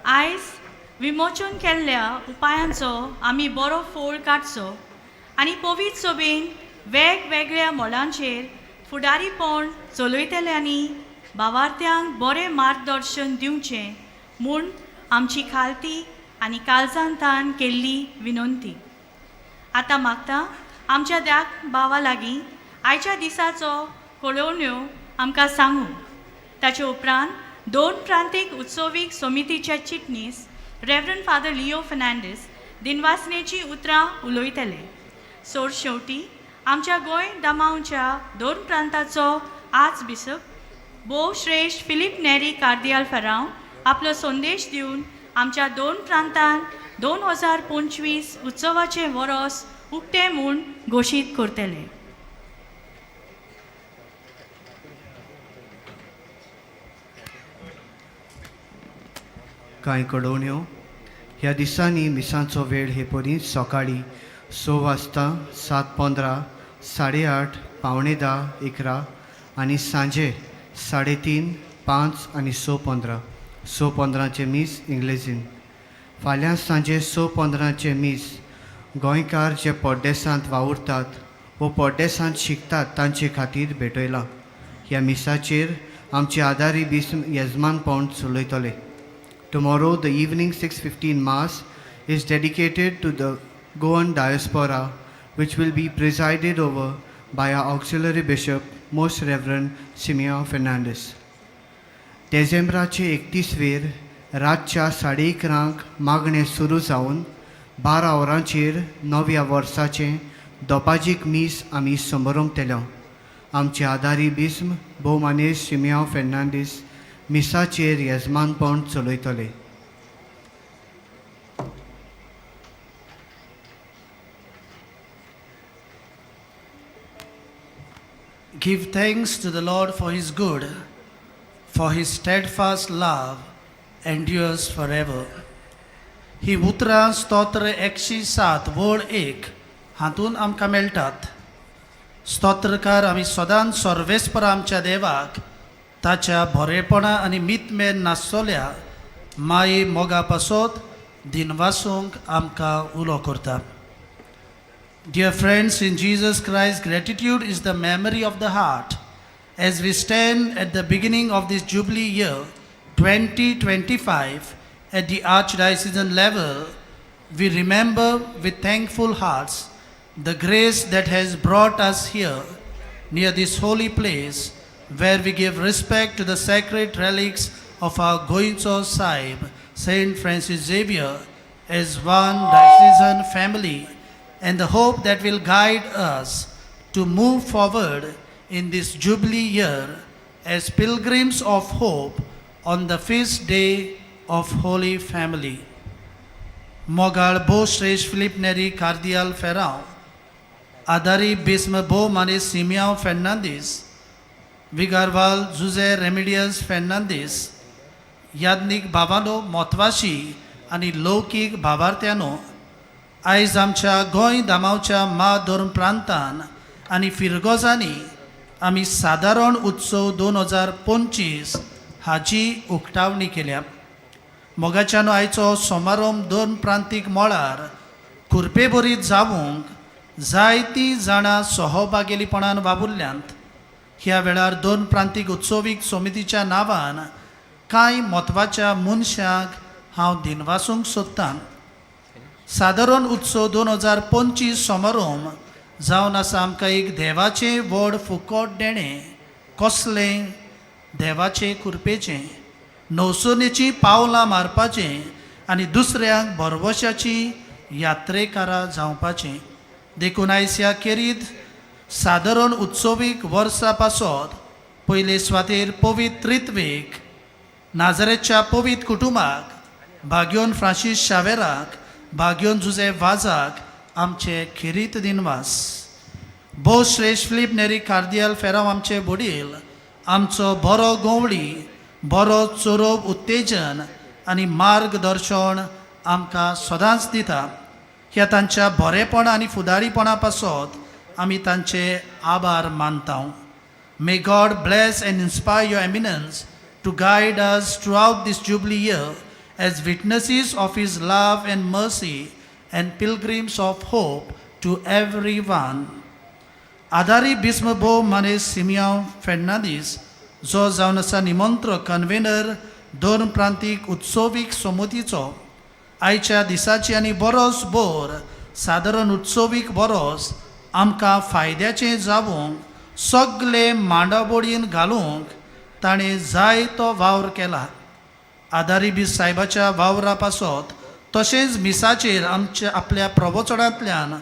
आयज विमोचन केल्ल्या उपायांचो आमी बरो फोळ काडचो आनी पवित्र सभेन वेगवेगळ्या मोलांचेर फुडारीपण चलयतल्यांनी भावार्थ्यांक बरें मार्गदर्शन दिवचें म्हूण आमची खालती आनी काळजांतान केल्ली विनंती. आतां मागता आमच्या धाक भावा लागीं आयच्या दिसाचो कळोवण्यो आमकां सांगू. ताचे उपरांत 2 प्रांतीक उत्सवीक समितीचे चिटणीस रेव्हरंड फादर लिओ फर्नांडीस दिनवासनेची उतरां उलयतले. शेवटी आमच्या गोंय दामांवच्या 2 प्रांताचो आज बिशप भोव श्रेश्ठ फिलीप नेरी कार्दियाल फेरांव आपलो संदेश दिवन आमच्या 2 प्रांतांत 2025 उत्सवाचे वरस उक्ते म्हूण घोशीत करतले. कांय कळोवण्यो. ह्या दिसांनी मिसांचो वेळ हे परी सकाळी 6 वाजता, 7:15, 8:30, 9:45, 11 आनी सांजे 3:30, 5 आनी 6:15. 6:15चे मीस इंग्लिशीन. फाल्यां सांजे 6:15चे मीस गोंयकार जे पोड्डेसांत वावुरतात वो पोड्डेसांत शिकतात तांचे खातीर भेटयलां. ह्या मिसाचेर आमचे आदारी बिस्म येजमानपण चलयतले. Tomorrow, the evening 6:15 Mass is dedicated to the Goan diaspora, which will be presided over by our Auxiliary Bishop, Most Reverend Simeon Fernandez. डिसेंबराचे 31 रातच्या 11:30 मागणें सुरू जावन 12 वरांचेर नव्या वर्साचें दोपाजीक मीस आमी समारंभ केलो. आमचे आदारी बिस्म भोवमानेश सिमियोन फेर्नांडीस मिसाचेर येजमानपण चलयतले. Give thanks to the Lord for his good, for his steadfast love endures forever. ही उतरां स्तोत्र 107 वळ 1 हातून आमकां मेळटात. स्तोत्रकार आमी सदांच सर्वेस्पर आमच्या देवाक ताच्या बरेपणा आनी मितमेर नासतल्या माये मोगा पासत दिनवासूंक आमकां उलो करता. Dear friends in Jesus Christ, gratitude is the memory of the heart. As we stand at the beginning of this Jubilee year 2025 at the Archdiocesan level, we remember with thankful hearts the grace that has brought us here near this holy place, where we give respect to the sacred relics of our Goincho Sahib, Saint Francis Xavier, as one diocesan family, and the hope that will guide us to move forward in this Jubilee year as pilgrims of hope on the feast day of Holy Family. Mogal Bo Shresh Philip Neri Cardial Ferrao, Adari Bisma Bo Mane Simeon Fernandez, Vigarval Jose Remedios Fernandez, याज्ञिक भावानो मोतवाशी आनी लौकीक भावार्थ्यानो, आयज आमच्या गोंय दामांवच्या दोन प्रांतान आनी फिरगोजांनी आमी सादारण उत्सव 2025 हाची उक्तावणी केल्या. मोगाच्यानो आयचो समारंभ 2 प्रांतीक मळार खुरपे भरीत जावंक जायतीं जाणां सहभागिलीपणान वावुरल्यांत. ह्या वेळार 2 प्रांतीक उत्सवीक समितीच्या नांवान कांय म्हत्वाच्या मनशांक हांव दिनवासूंक सोदतां. सादारण उत्सव 2025 समारंभ जावन आसा आमकां एक देवाचें व्हड फुकट देणें, कसलें देवाचें कृपेचें, नवसोनेची पावलां मारपाचें आनी दुसऱ्यांक भरवशाची यात्रेकारां जावपाचें. देखून आयज ह्या खेरीत सादारण उत्सवीक वर्सा पासत पयले स्वातेर पवित्र त्रित्वेक नाजरेच्या पवित्र कुटुंबाक, भाग्योन फ्रांसीस शावेराक, भाग्योन जुजे वाजाक आमचे खेरीत दिनवास. भो श्रेष्ठ फिलीप नेरी कार्दियल फेरांव आमचे वडील आमचो बरो गोवडी, बरो चोरोप उत्तेजन आनी मार्गदर्शन आमकां सदांच दिता. ह्या तांच्या बरेपण आनी फुडारीपणा पासत आमी तांचे आभार मानता. May God bless and inspire your eminence to guide us throughout this Jubilee year as witnesses of His love and mercy and pilgrims of hope to everyone. आदारी बिस्म भो मानेस सिमियाव फेर्नांदीस जो जावन आसा निमंत्रक कन्व्हेनर दोन प्रांतीक उत्सवीक समितीचो आयच्या दिसाची आनी बरोस भर सादारण उत्सवीक बरोस आमकां फायद्याचें जावंक सगळे मांडाबोडीन घालूंक ताणें जाय तो वावर केला. आदारी बीस सायबाच्या वावरा पासत तशेंच मिसाचेर आपल्या प्रवचनांतल्यान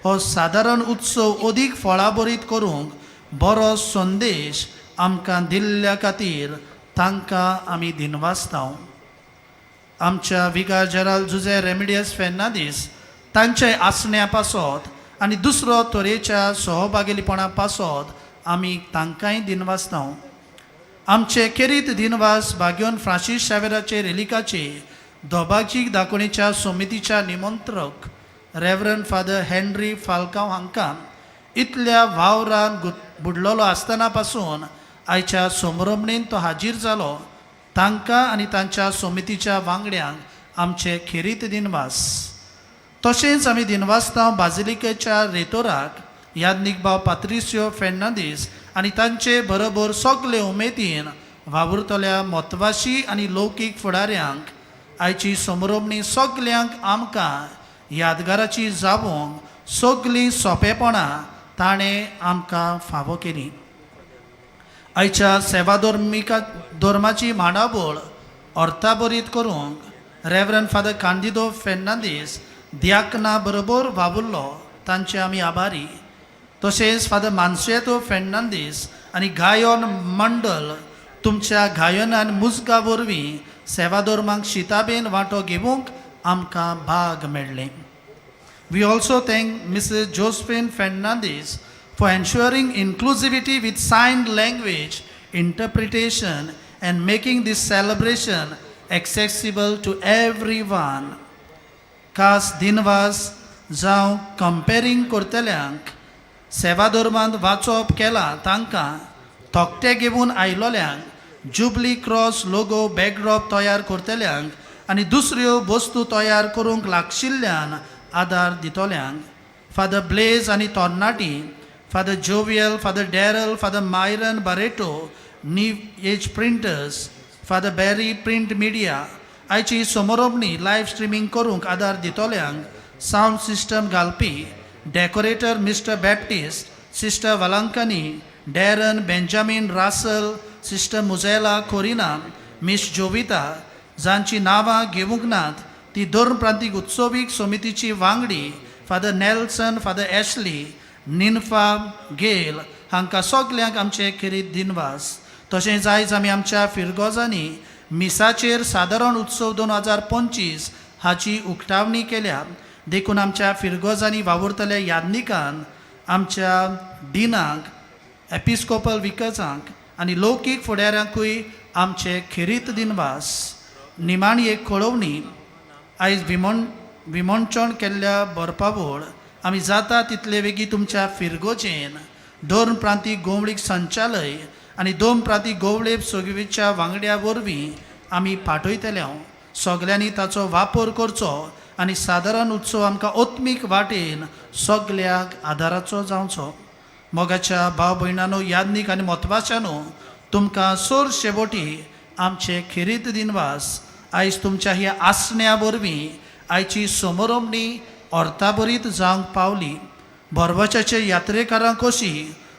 हो सादारण उत्सव अदीक फळाबरीत करूंक बरो संदेश आमकां दिल्ल्या खातीर तांकां आमी दिनवासतांव. आमच्या विकार जनरल जुझे रेमिडियस फेर्नांदीस तांचे आसण्या पासत आनी दुसरो तरेच्या सहभागिलीपणा पासत आमी तांकांय दिनवासतांव. आमचे खेरीत दिनवास भाग्योन फ्रांसीस शावेराचे रेलिकाचे दोबाची दाखोवणेच्या समितीच्या निमंत्रक रेव्हरंड फादर हेनरी फाल्कांव हांकां इतल्या वावरान बुडलोलो आसतना पासून आयच्या समारंभणेन तो हाजीर जालो तांकां आनी तांच्या समितीच्या वांगड्यांक आमचे खेरीत दिनवास. तशेंच आमी दिनवासतांव बाजिलिकेच्या रेतोराक यादनीक भाव पात्रिसियो फेर्नांदीस आनी तांचे बरोबर सगळे उमेदीन वावुरतल्या म्हत्वाची आनी लौकीक फुडाऱ्यांक आयची समारंभणी सगल्यांक आमकां यादगाराची जावंक सगळीं सोंपेपणां ताणें आमकां फावो केली. आयच्या सेवा धर्माची मांडाबोळ अर्थाबरीत करूंक रेव्हरंड फादर कांदिदो फेर्नांदीस दियाकना बरोबर वावुरलो तांचे आमी आभारी. तशेंच फादर मान्सेतो फेर्नांदीस आनी गायन मंडळ तुमच्या गायनान मुजगा वरवीं सेवा धर्मांक शिताबेन वांटो घेवंक आमकां भाग मेळ्ळें. We also thank Mrs. Josephine Fernandez for ensuring inclusivity with sign language interpretation and making this celebration accessible to everyone. खास दिनवास जावं कंपेरिंग करतल्यांक सेवा धर्मांत वाचप केला तांकां तोकटे घेवन आयलोल्यांक जुबली क्रॉस लोगो बॅकड्रॉप तयार करतल्यांक आनी दुसऱ्यो वस्तू तयार करूंक लागशिल्ल्यान आदार दितोल्यांक फादर ब्लेज आनी तोर्नाटी father Jovial father Darryl father Myron Barreto New Age printers father Barry print media आयची समारंभणी लायव्ह स्ट्रिमींग करूंक आदार दितोल्यांक सावंड सिस्टम घालपी decorator mister Baptist sister Velankanni Darren Benjamin Russell sister मुझेला कोरिना मिस जोविता जांची नांवां घेवंक नात ती दोन प्रांतीक उत्सवीक समितीची वांगडी फादर नेल्सन फादर एशली निन्फा गेल हांकां सगल्यांक आमचे खेरीत दिनवास. तशेंच आयज आमी आमच्या फिरगोजांनी मिसाचेर सादारण उत्सव 2025 हाची उक्तावणी केल्या. देखून आमच्या फिरगोजांनी वावुरतल्या यादनिकान आमच्या डिनाक एपिस्कोपल विकजांक आनी लौकीक फुडाऱ्यांकूय आमचे खेरीत दिनवास. निमाणी एक कळवणी आयज विमोचण केल्ल्या बरपावळ आमी जाता तितले बेगी तुमच्या फिरगोचेन दोन प्रांतीक गोवळीक संचालय आनी दोन प्रांतीक गोवळे सोगवेच्या वांगड्या वरवीं आमी पाठयतले. सगल्यांनी ताचो वापर करचो आनी सादारण उत्सव आमकां ओत्मीक वाटेन सगल्यांक आदाराचो जावचो. मोगाच्या भाव भयणांनो यादनीक आनी म्हत्वाच्यानो तुमकां सोर शेवटी आमचे खेरीत दिनवास. आयज तुमच्या ह्या आसण्या वरवीं आयची समारंभणी अर्थाबरीत जावंक पावली. बोरवाच्याच्या यात्रेकारांक कशी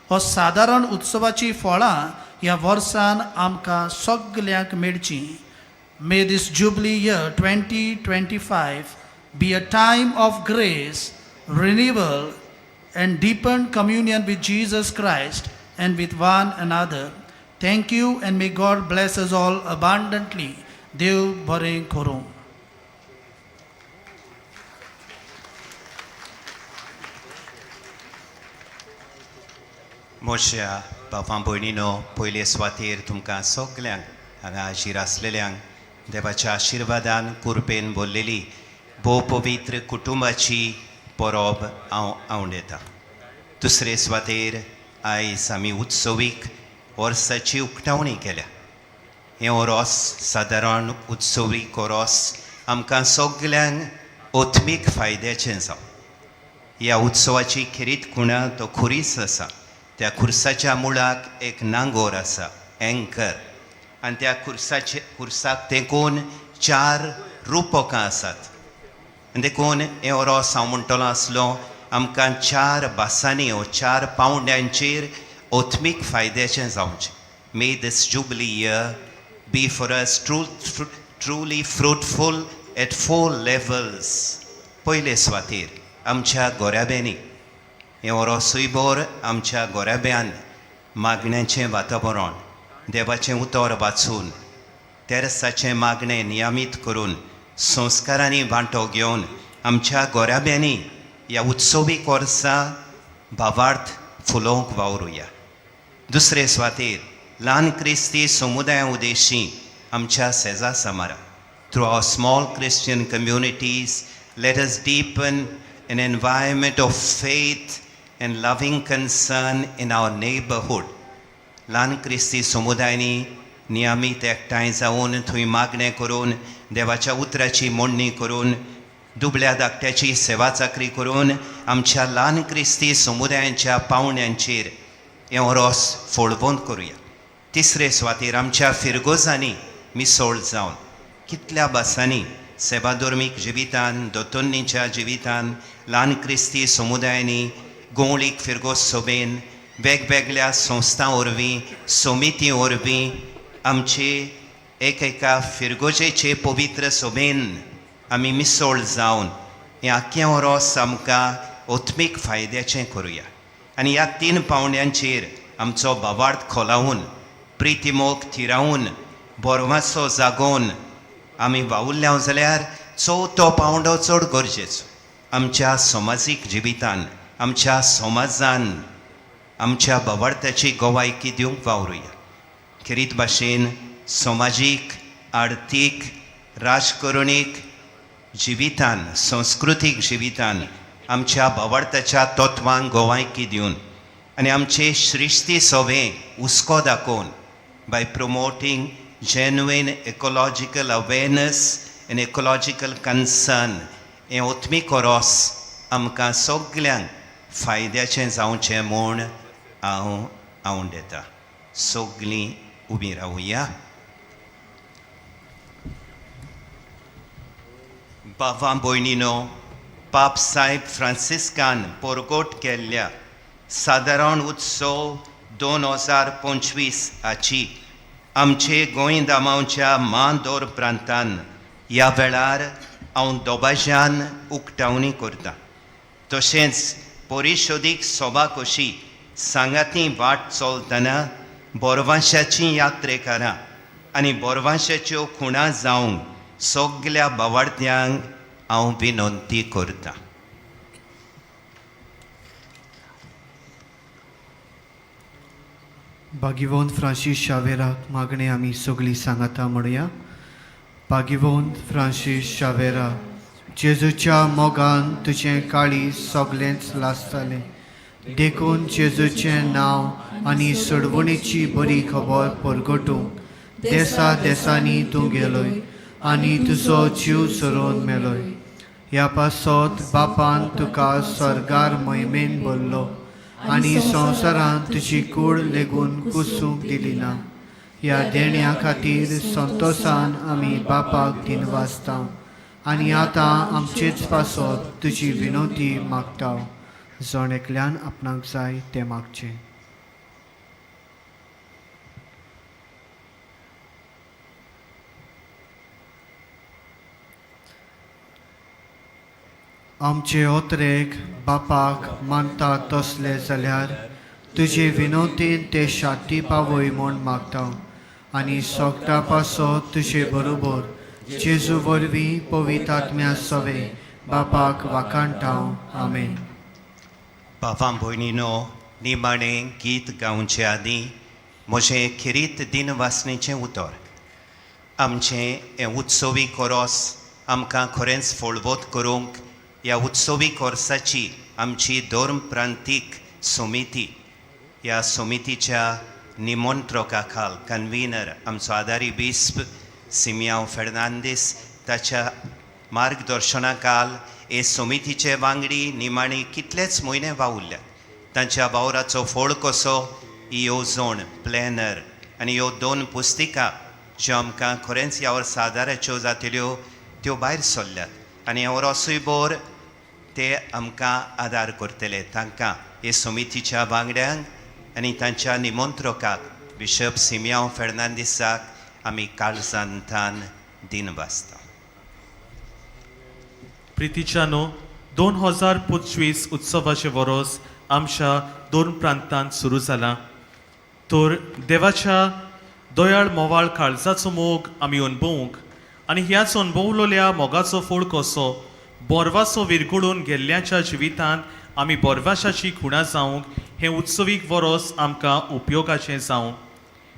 हो सादारण उत्सवाची फळां ह्या वर्सान आमकां सगल्यांक मेळची. मे दीस jubilee year 2025 be a time of grace, renewal and deepened communion with Jesus Christ and with one another. Thank you and may God bless us all abundantly. देव बरें करूं. मोशा बापां भयणीनो पयले सुवातेर तुमकां सगल्यांक हांगा हाजीर आसलेल्यांक देवाच्या आशिर्वादान कुरपेन भरलेली भोव पवित्र कुटुंबाची परब हांव आवडयतां. दुसरे सुवातेर आयज आमी उत्सवीक वर्साची उक्तावणी केल्या. हें ओरोस सादारण उत्सवी कोरोस आमकां सगल्यांक ओत्मीक फायद्याचें जावं. ह्या उत्सवाची खिरीत खुणां तो खुरीस आसा. त्या खुर्साच्या मुळाक एक नांगोर आसा, एंकर, आनी त्या खुर्साक तेंकून 4 रुपकां आसात. आनी देखून हें ओरोस हांव म्हणटलो आसलो आमकां 4 बासांनी वा 4 पावंड्यांचेर ओत्मीक फायद्याचें जावचें. May this jubilee year be for us truly fruitful at 4 levels. पयले सुवातेर आमच्या गोऱ्याब्यांनी हें ओरोसूय बोर आमच्या गोऱ्याब्यान मागण्यांचें वातावरण, देवाचें उतर वाचून, तेरसाचें मागणें नियमीत करून, संस्कारांनी वांटो घेवन आमच्या गोऱ्याब्यांनी ह्या उत्सवी कोर्सा भावार्थ फुलोवंक वावरुया. दुसरे सुवातेर ल्हान क्रिस्ती समुदाया उदेशी आमच्या सेजा समारा through our small Christian communities let us deepen an environment of faith and loving concern in our neighborhood. ल्हान क्रिस्ती समुदायांनी नियमीत एकठांय जावन थंय मागणें करून, देवाच्या उतराची मोडणी करून, दुबळ्या धाकट्याची सेवा चाकरी करून आमच्या ल्हान क्रिस्ती समुदायांच्या पावंड्यांचेर हें ओरोस फोळवोंद करुया. तिसरे सुवातेर आमच्या फिरगोजांनी मिसळ जावन कितल्या बासांनी सेवाधर्मीक जिवितान, दोतोन्नीच्या जिवितान, ल्हान क्रिस्ती समुदायांनी, गोंवळीक फिरगोज सोबेन, वेगवेगळ्या संस्था वरवीं, समिती वरवीं आमचे एका फिरगोजेचे पवित्र सोबेन आमी मिसळ जावन हें आख्खें ओरोस आमकां ओत्मीक फायद्याचें करुया. आनी ह्या 3 पावंड्यांचेर आमचो भावार्थ खोलावून, प्रितीमोग थिरावून, बोरमाचो जागोवन आमी वावुरल्या जाल्यार चवथो पावंडो चड गरजेचो. आमच्या समाजीक जिवितान, आमच्या समाजान आमच्या भावार्थाची गोवायकी दिवंक वावरुया. खरीत भाशेन समाजीक, आर्थीक, राजकरणीक जिवितान, संस्कृतीक जिवितान आमच्या भावार्थाच्या तत्वांक गोवायकी दिवन आनी आमचे श्रिस्ती सवें हुस्को दाखोवन by promoting genuine ecological awareness and ecological concern हें ओत्मीक ओरोस आमकां सगल्यांक फायद्याचें जावचें म्हूण हांव आवंडेतां. सगलीं उबीं रावुया. बाबा भयणीनो, पाप साहेब फ्रांसिस्कान पोरगोट केल्ल्या सादारण उत्सव 2025 हाची आमचे गोंयदामांच्या मांदोर प्रांतान ह्या वेळार हांव दोबाज्यान उक्तावणी करतां. तशेंच परिशोदीक सभा कशी सांगाती वाट चलतना बोरवांशाचीं यात्रेकारां आनी बोरवांशाच्यो खुणा जावंक सगल्या भावार्थ्यांक हांव विनंती करतां. भागिवंत फ्रांसीस शावेराक मागणें आमी सगळीं सांगाता म्हणुया. भागिवंत फ्रांसीस शावेरा, जेजूच्या मोगान तुजें काळीज सगळेंच लासतालें. देखून जेजूचें नांव आनी सोडवणेची बरी खबर परगटूंक देसा देसांनी तूं गेलोय आनी तुजो जीव सरोवन मेलोय. ह्या पासत बापान तुका स्वर्गार महिमेन भरलो आनी संवसारांत तुजी कूड लेगून कुसूंक दिली ना. ह्या देण्या खातीर संतोशान आमी बापाक दिनवासता आनी आतां आमचेच पासत तुजी विनोती मागता. जण एकल्यान आपणाक जाय तें मागचें. आमचे ओतरेक बापाक मानता तसले जाल्यार तुजे विनोतीन ते शांती पावय म्हूण मागता आनी सोगता पासत तुजे बरोबर जेजू वरवीं पवित्र आत्म्या सवे बापाक वाखाणटा. आमेन. बाबा भयणीनो, निमाणें गीत गावचे आदीं म्हजें खिरीत दिनवासणेचें उतर. आमचें हें उत्सवी कोरोस आमकां खरेंच फोळवोत करूंक ह्या उत्सवी कोर्साची आमची धर्म प्रांतीक समिती, ह्या समितीच्या निमोंत्रो काखाल कन्व्हिनर आमचो आदारी बिस्प सिमियांव फेर्नांदीस ताच्या मार्गदर्शनाखाल हे समितीचे वांगडी निमाणी कितलेच म्हयने वावुरल्यात. तांच्या वावराचो फळ कसो ही येवजण प्लॅनर आनी ह्यो 2 पुस्तिकां ज्यो आमकां खरेंच ह्या वर्सा आदाराच्यो जातल्यो त्यो भायर सरल्यात आनी ह्या वर्सूय बोर ते आमकां आदार करतले. तांकां हे समितीच्या वांगड्यांक आनी तांच्या निमंत्रकाक बिशप सिमियांव फेर्नांदीसाक आमी काळजांतान दिनवासता. प्रितीच्यानो 2025 उत्सवाचे वरोस आमच्या 2 प्रांतांत सुरू जाला. तर देवाच्या दोयाळ मोवाळ काळजाचो मोग आमी अणभवूंक आनी ह्याच अणभवलेल्या मोगाचो फळ कसो बोरवासो विरगळून गेल्ल्याच्या जिवितांत आमी बोरवाशाची खुणा जावंक हें उत्सवीक वरोस आमकां उपयोगाचें जावं.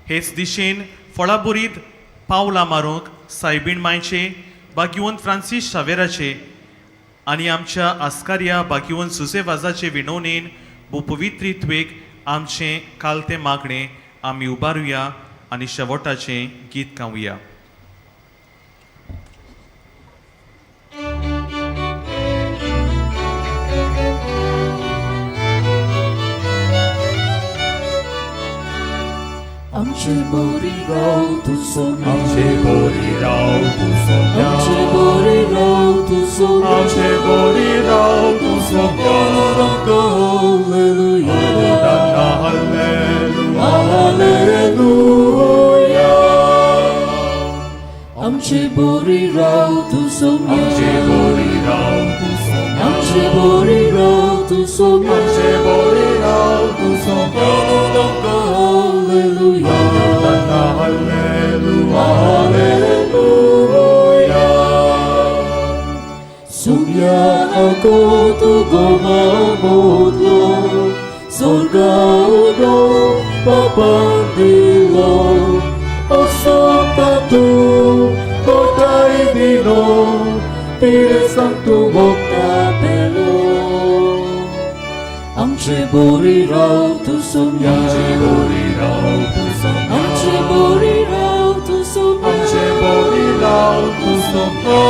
हेच दिशेन फळाबरीत पावलां मारूंक सायबीण मांयचे बागिवंत फ्रांसीस शावेराचे आनी आमच्या आस्कार्या बागिवंत सुसेवाजाचे विणवणेन भूपवित्रित्वेक आमचें कालतें मागणें आमी उबारुया आनी शेवटाचें गीत गावया. आमचे बोरी राव तू सोम्या, आमचे बोरी राव तू सोम्या, आमचे बोरी राव तू सोम्या, आमचे बोरी राव तू सोम्या. Hallelujah, hallelujah, hallelujah. आमचे बोरी राव तू सोम्या, आमचे बोरी राव तू सोम्या, आमचे बोरी राव तू सोम्या, आमचे बोरी राव तू Saumya. Hallelujah, hallelujah, hallelujah. Sumya ako tu gomamodlo, sorga udo papandilo, osopatu kotai dino, pire santu vocabelo. आमचे बोरी राव तू सोम्या, आमचे बोरी राव तू सोम्या, आमचे बोरी राव तू सोम्या, आमचे बोरी राव तू सोम्या.